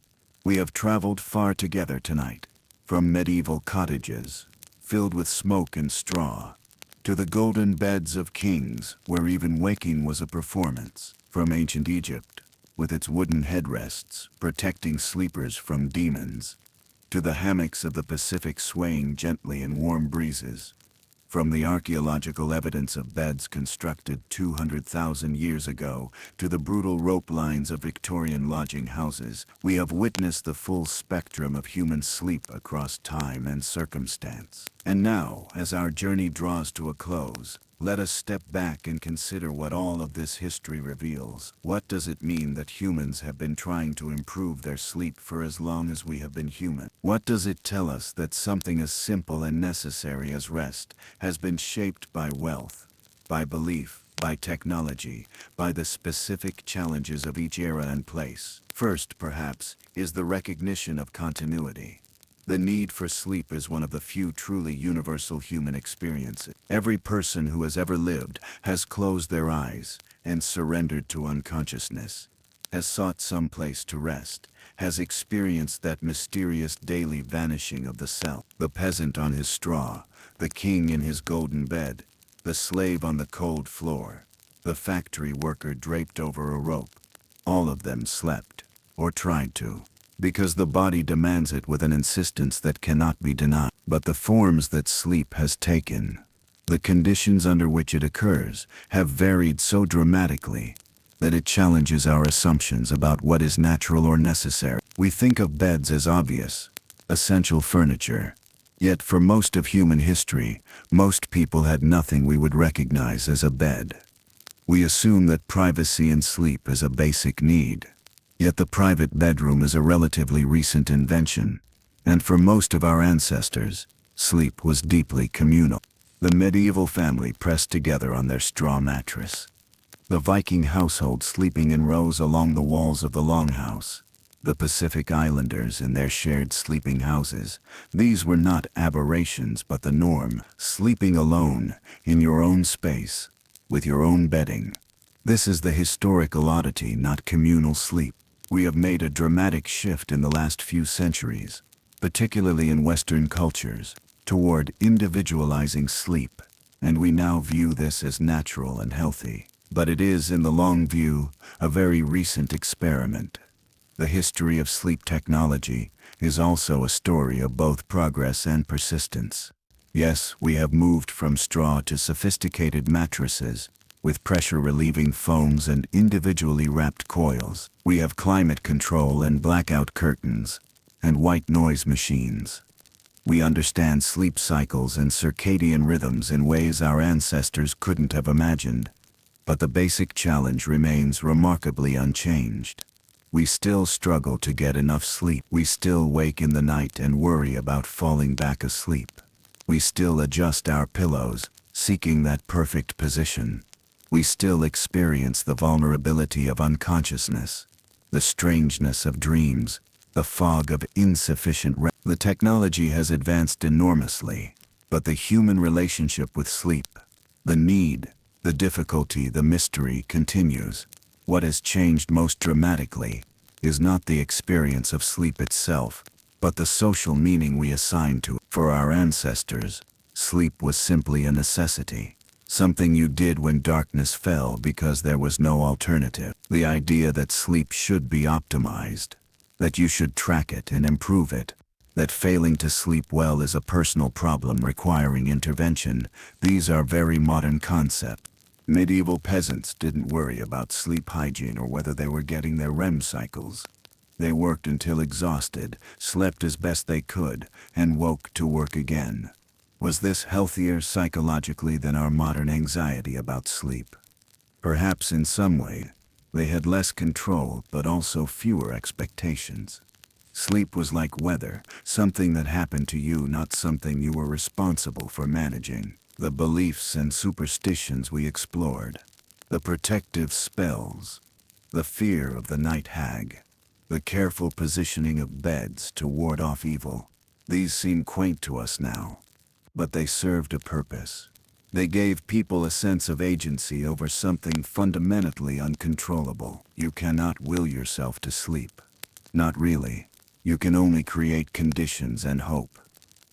We have traveled far together tonight, from medieval cottages, filled with smoke and straw, to the golden beds of kings, where even waking was a performance, from ancient Egypt, with its wooden headrests protecting sleepers from demons, to the hammocks of the Pacific swaying gently in warm breezes, from the archaeological evidence of beds constructed 200,000 years ago to the brutal rope lines of Victorian lodging houses. We have witnessed the full spectrum of human sleep across time and circumstance. And now, as our journey draws to a close, let us step back and consider what all of this history reveals. What does it mean that humans have been trying to improve their sleep for as long as we have been human? What does it tell us that something as simple and necessary as rest has been shaped by wealth, by belief, by technology, by the specific challenges of each era and place? First, perhaps, is the recognition of continuity. The need for sleep is one of the few truly universal human experiences. Every person who has ever lived has closed their eyes and surrendered to unconsciousness, has sought some place to rest, has experienced that mysterious daily vanishing of the self. The peasant on his straw, the king in his golden bed, the slave on the cold floor, the factory worker draped over a rope. All of them slept, or tried to, because the body demands it with an insistence that cannot be denied. But the forms that sleep has taken, the conditions under which it occurs, have varied so dramatically that it challenges our assumptions about what is natural or necessary. We think of beds as obvious, essential furniture. Yet for most of human history, most people had nothing we would recognize as a bed. We assume that privacy and sleep is a basic need. Yet the private bedroom is a relatively recent invention, and for most of our ancestors, sleep was deeply communal. The medieval family pressed together on their straw mattress. The Viking household sleeping in rows along the walls of the longhouse. The Pacific Islanders in their shared sleeping houses. These were not aberrations but the norm, sleeping alone, in your own space, with your own bedding. This is the historical oddity, not communal sleep. We have made a dramatic shift in the last few centuries, particularly in Western cultures, toward individualizing sleep, and we now view this as natural and healthy. But it is, in the long view, a very recent experiment. The history of sleep technology is also a story of both progress and persistence. Yes, we have moved from straw to sophisticated mattresses, with pressure-relieving foams and individually wrapped coils. We have climate control and blackout curtains, and white noise machines. We understand sleep cycles and circadian rhythms in ways our ancestors couldn't have imagined. But the basic challenge remains remarkably unchanged. We still struggle to get enough sleep. We still wake in the night and worry about falling back asleep. We still adjust our pillows, seeking that perfect position. We still experience the vulnerability of unconsciousness, the strangeness of dreams, the fog of insufficient rest. The technology has advanced enormously, but the human relationship with sleep, the need, the difficulty, the mystery continues. What has changed most dramatically is not the experience of sleep itself, but the social meaning we assign to it. For our ancestors, sleep was simply a necessity, something you did when darkness fell because there was no alternative. The idea that sleep should be optimized, that you should track it and improve it, that failing to sleep well is a personal problem requiring intervention, these are very modern concepts. Medieval peasants didn't worry about sleep hygiene or whether they were getting their REM cycles. They worked until exhausted, slept as best they could, and woke to work again. Was this healthier psychologically than our modern anxiety about sleep? Perhaps in some way, they had less control but also fewer expectations. Sleep was like weather, something that happened to you, not something you were responsible for managing. The beliefs and superstitions we explored, the protective spells, the fear of the night hag, the careful positioning of beds to ward off evil. These seem quaint to us now, but they served a purpose. They gave people a sense of agency over something fundamentally uncontrollable. You cannot will yourself to sleep. Not really. You can only create conditions and hope.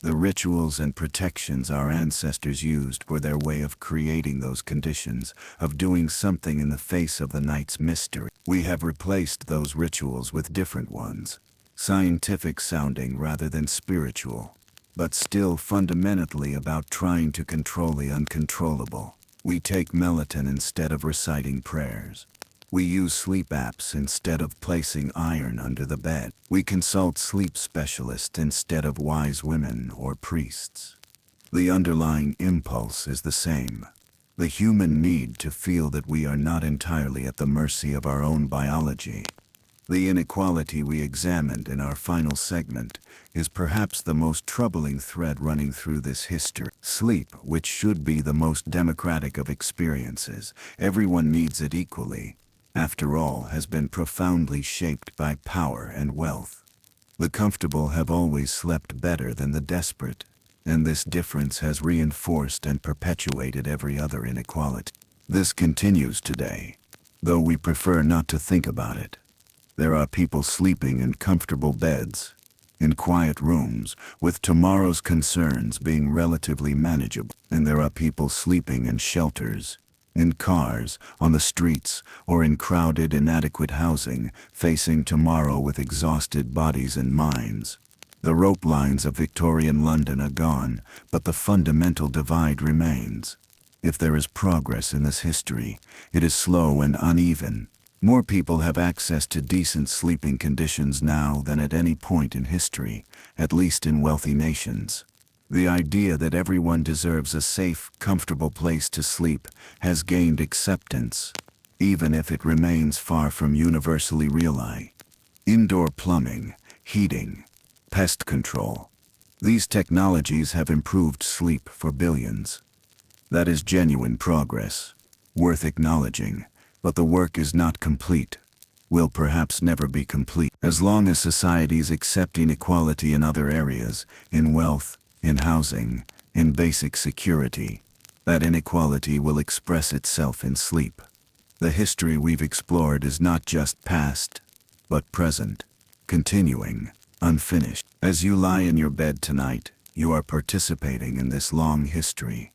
The rituals and protections our ancestors used were their way of creating those conditions, of doing something in the face of the night's mystery. We have replaced those rituals with different ones, scientific sounding rather than spiritual, but still fundamentally about trying to control the uncontrollable. We take melatonin instead of reciting prayers. We use sleep apps instead of placing iron under the bed. We consult sleep specialists instead of wise women or priests. The underlying impulse is the same. The human need to feel that we are not entirely at the mercy of our own biology. The inequality we examined in our final segment is perhaps the most troubling thread running through this history. Sleep, which should be the most democratic of experiences, everyone needs it equally, after all, has been profoundly shaped by power and wealth. The comfortable have always slept better than the desperate, and this difference has reinforced and perpetuated every other inequality. This continues today, though we prefer not to think about it. There are people sleeping in comfortable beds, in quiet rooms, with tomorrow's concerns being relatively manageable, and there are people sleeping in shelters, In cars, on the streets, or in crowded, inadequate housing, facing tomorrow with exhausted bodies and minds. The rope lines of Victorian London are gone, but the fundamental divide remains. If there is progress in this history, it is slow and uneven. More people have access to decent sleeping conditions now than at any point in history, at least in wealthy nations. The idea that everyone deserves a safe, comfortable place to sleep has gained acceptance, even if it remains far from universally realized. Indoor plumbing, heating, pest control. These technologies have improved sleep for billions. That is genuine progress, worth acknowledging, but the work is not complete. Will perhaps never be complete. As long as societies accept inequality in other areas, in wealth, in housing, in basic security, that inequality will express itself in sleep. The history we've explored is not just past, but present, continuing, unfinished. As you lie in your bed tonight, you are participating in this long history.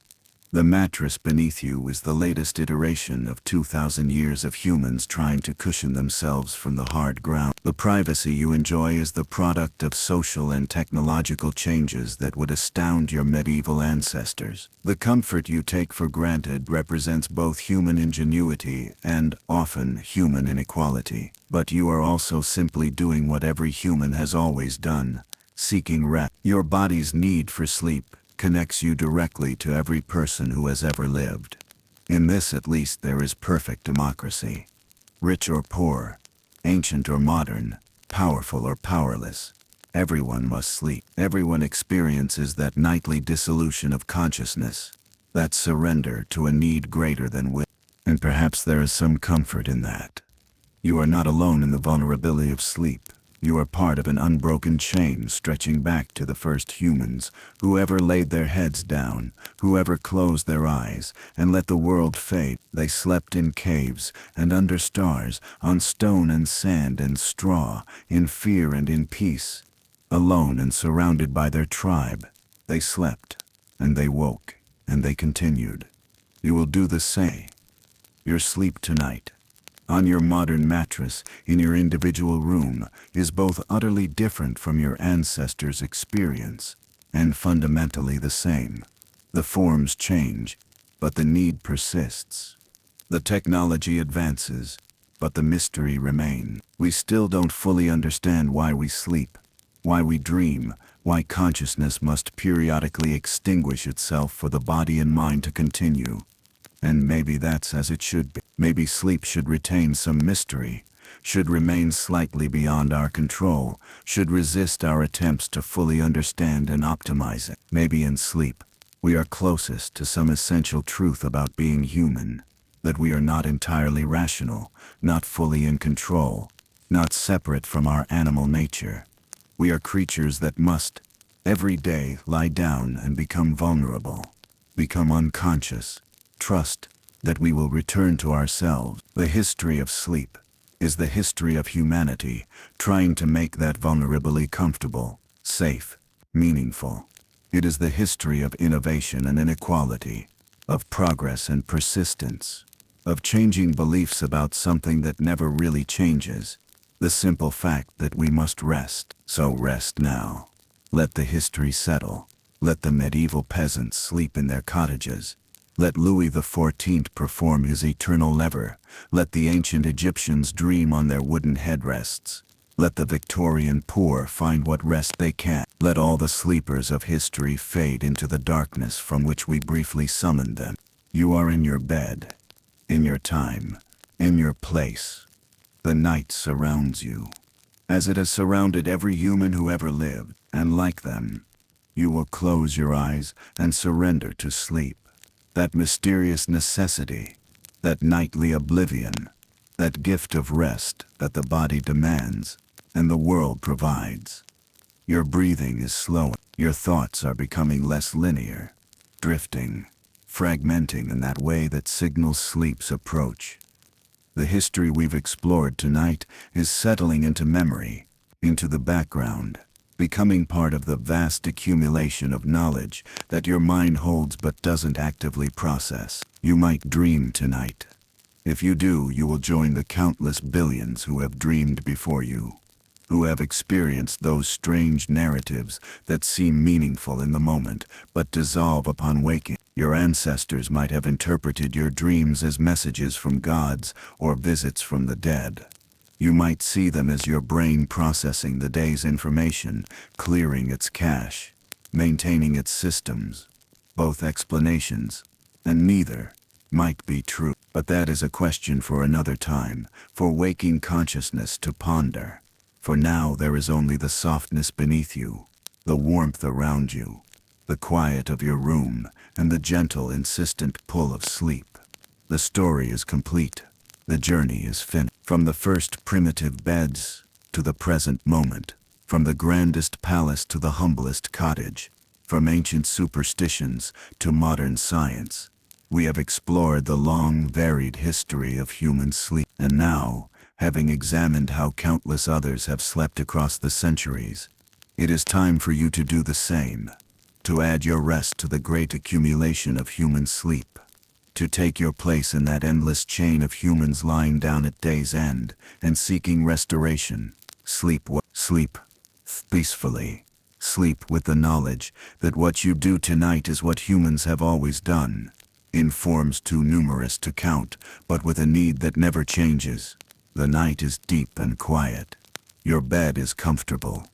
The mattress beneath you is the latest iteration of 2,000 years of humans trying to cushion themselves from the hard ground. The privacy you enjoy is the product of social and technological changes that would astound your medieval ancestors. The comfort you take for granted represents both human ingenuity and, often, human inequality. But you are also simply doing what every human has always done, seeking rest. Your body's need for sleep connects you directly to every person who has ever lived. In this at least there is perfect democracy. Rich or poor, ancient or modern, powerful or powerless, everyone must sleep. Everyone experiences that nightly dissolution of consciousness, that surrender to a need greater than will. And perhaps there is some comfort in that. You are not alone in the vulnerability of sleep. You are part of an unbroken chain stretching back to the first humans, whoever laid their heads down, whoever closed their eyes, and let the world fade. They slept in caves, and under stars, on stone and sand and straw, in fear and in peace. Alone and surrounded by their tribe, they slept, and they woke, and they continued. You will do the same. Your sleep tonight, on your modern mattress, in your individual room, is both utterly different from your ancestors' experience, and fundamentally the same. The forms change, but the need persists. The technology advances, but the mystery remains. We still don't fully understand why we sleep, why we dream, why consciousness must periodically extinguish itself for the body and mind to continue. And maybe that's as it should be. Maybe sleep should retain some mystery, should remain slightly beyond our control, should resist our attempts to fully understand and optimize it. Maybe in sleep, we are closest to some essential truth about being human, that we are not entirely rational, not fully in control, not separate from our animal nature. We are creatures that must, every day, lie down and become vulnerable, become unconscious, trust that we will return to ourselves. The history of sleep is the history of humanity trying to make that vulnerability comfortable, safe, meaningful. It is the history of innovation and inequality, of progress and persistence, of changing beliefs about something that never really changes, the simple fact that we must rest. So rest now. Let the history settle. Let the medieval peasants sleep in their cottages. Let Louis XIV perform his eternal lever. Let the ancient Egyptians dream on their wooden headrests. Let the Victorian poor find what rest they can. Let all the sleepers of history fade into the darkness from which we briefly summoned them. You are in your bed, in your time, in your place. The night surrounds you, as it has surrounded every human who ever lived, and like them, you will close your eyes and surrender to sleep. That mysterious necessity, that nightly oblivion, that gift of rest that the body demands and the world provides. Your breathing is slower, your thoughts are becoming less linear, drifting, fragmenting in that way that signals sleep's approach. The history we've explored tonight is settling into memory, into the background, becoming part of the vast accumulation of knowledge that your mind holds but doesn't actively process. You might dream tonight. If you do, you will join the countless billions who have dreamed before you, who have experienced those strange narratives that seem meaningful in the moment but dissolve upon waking. Your ancestors might have interpreted your dreams as messages from gods or visits from the dead. You might see them as your brain processing the day's information, clearing its cache, maintaining its systems. Both explanations, and neither, might be true. But that is a question for another time, for waking consciousness to ponder. For now there is only the softness beneath you, the warmth around you, the quiet of your room, and the gentle, insistent pull of sleep. The story is complete. The journey is finished. From the first primitive beds to the present moment, from the grandest palace to the humblest cottage, from ancient superstitions to modern science, we have explored the long, varied history of human sleep. And now, having examined how countless others have slept across the centuries, it is time for you to do the same, to add your rest to the great accumulation of human sleep, to take your place in that endless chain of humans lying down at day's end and seeking restoration. Sleep peacefully. Sleep with the knowledge that what you do tonight is what humans have always done, in forms too numerous to count, but with a need that never changes. The night is deep and quiet. Your bed is comfortable.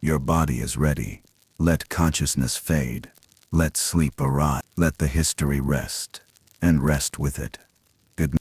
Your body is ready. Let consciousness fade. Let sleep arrive. Let the history rest. And rest with it. Good night.